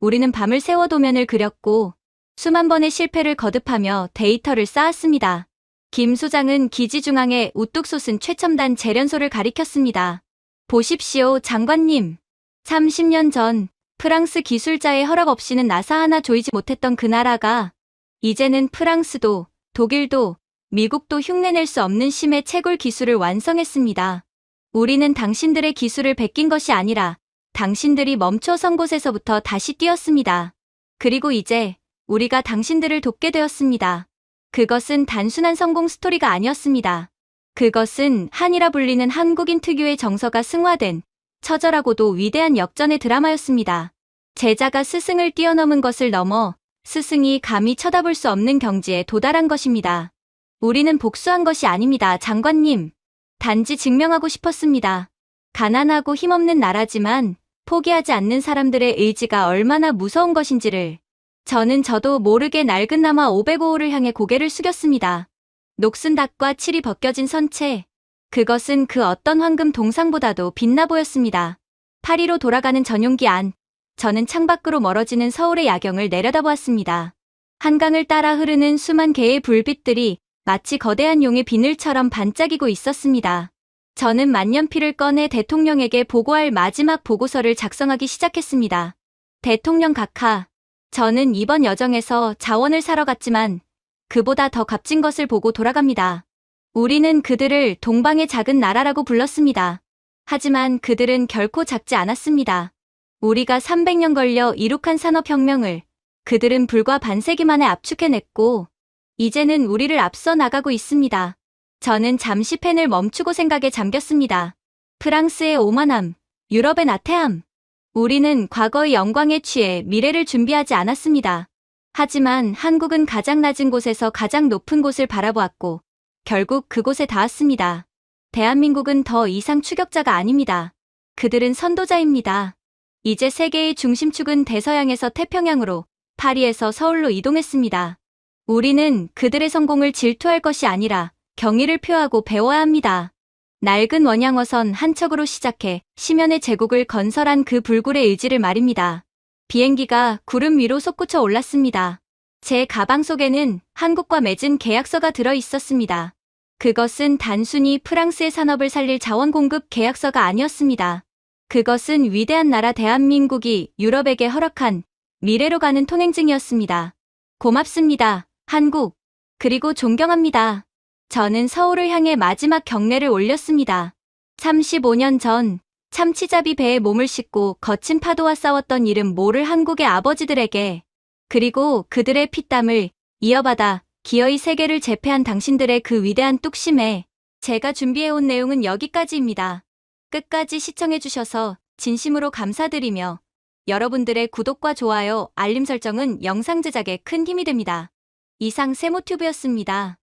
우리는 밤을 새워 도면을 그렸고 수만 번의 실패를 거듭하며 데이터를 쌓았습니다. 김 소장은 기지 중앙에 우뚝 솟은 최첨단 재련소를 가리켰습니다. 보십시오, 장관님. 30년 전 프랑스 기술자의 허락 없이는 나사 하나 조이지 못했던 그 나라가 이제는 프랑스도, 독일도, 미국도 흉내낼 수 없는 심해 채굴 기술을 완성했습니다. 우리는 당신들의 기술을 베낀 것이 아니라 당신들이 멈춰선 곳에서부터 다시 뛰었습니다. 그리고 이제 우리가 당신들을 돕게 되었습니다. 그것은 단순한 성공 스토리가 아니었습니다. 그것은 한이라 불리는 한국인 특유의 정서가 승화된 처절하고도 위대한 역전의 드라마였습니다. 제자가 스승을 뛰어넘은 것을 넘어 스승이 감히 쳐다볼 수 없는 경지에 도달한 것입니다. 우리는 복수한 것이 아닙니다, 장관님. 단지 증명하고 싶었습니다. 가난하고 힘없는 나라지만 포기하지 않는 사람들의 의지가 얼마나 무서운 것인지를. 저도 모르게 낡은 나마 505호를 향해 고개를 숙였습니다. 녹슨 닭과 칠이 벗겨진 선체. 그것은 그 어떤 황금 동상보다도 빛나 보였습니다. 파리로 돌아가는 전용기 안. 저는 창밖으로 멀어지는 서울의 야경을 내려다보았습니다. 한강을 따라 흐르는 수만 개의 불빛들이 마치 거대한 용의 비늘처럼 반짝이고 있었습니다. 저는 만년필을 꺼내 대통령에게 보고할 마지막 보고서를 작성하기 시작했습니다. 대통령 각하, 저는 이번 여정에서 자원을 사러 갔지만 그보다 더 값진 것을 보고 돌아갑니다. 우리는 그들을 동방의 작은 나라라고 불렀습니다. 하지만 그들은 결코 작지 않았습니다. 우리가 300년 걸려 이룩한 산업혁명을 그들은 불과 반세기 만에 압축해냈고 이제는 우리를 앞서 나가고 있습니다. 저는 잠시 펜을 멈추고 생각에 잠겼습니다. 프랑스의 오만함, 유럽의 나태함. 우리는 과거의 영광에 취해 미래를 준비하지 않았습니다. 하지만 한국은 가장 낮은 곳에서 가장 높은 곳을 바라보았고 결국 그곳에 닿았습니다. 대한민국은 더 이상 추격자가 아닙니다. 그들은 선도자입니다. 이제 세계의 중심축은 대서양에서 태평양으로, 파리에서 서울로 이동했습니다. 우리는 그들의 성공을 질투할 것이 아니라 경의를 표하고 배워야 합니다. 낡은 원양어선 한 척으로 시작해 심연의 제국을 건설한 그 불굴의 의지를 말입니다. 비행기가 구름 위로 솟구쳐 올랐습니다. 제 가방 속에는 한국과 맺은 계약서가 들어 있었습니다. 그것은 단순히 프랑스의 산업을 살릴 자원 공급 계약서가 아니었습니다. 그것은 위대한 나라 대한민국이 유럽에게 허락한 미래로 가는 통행증이었습니다. 고맙습니다, 한국. 그리고 존경합니다. 저는 서울을 향해 마지막 경례를 올렸습니다. 35년 전 참치잡이 배에 몸을 싣고 거친 파도와 싸웠던 이름 모를 한국의 아버지들에게, 그리고 그들의 피땀을 이어받아 기어이 세계를 제패한 당신들의 그 위대한 뚝심에 제가 준비해온 내용은 여기까지입니다. 끝까지 시청해주셔서 진심으로 감사드리며 여러분들의 구독과 좋아요, 알림 설정은 영상 제작에 큰 힘이 됩니다. 이상 세모튜브였습니다.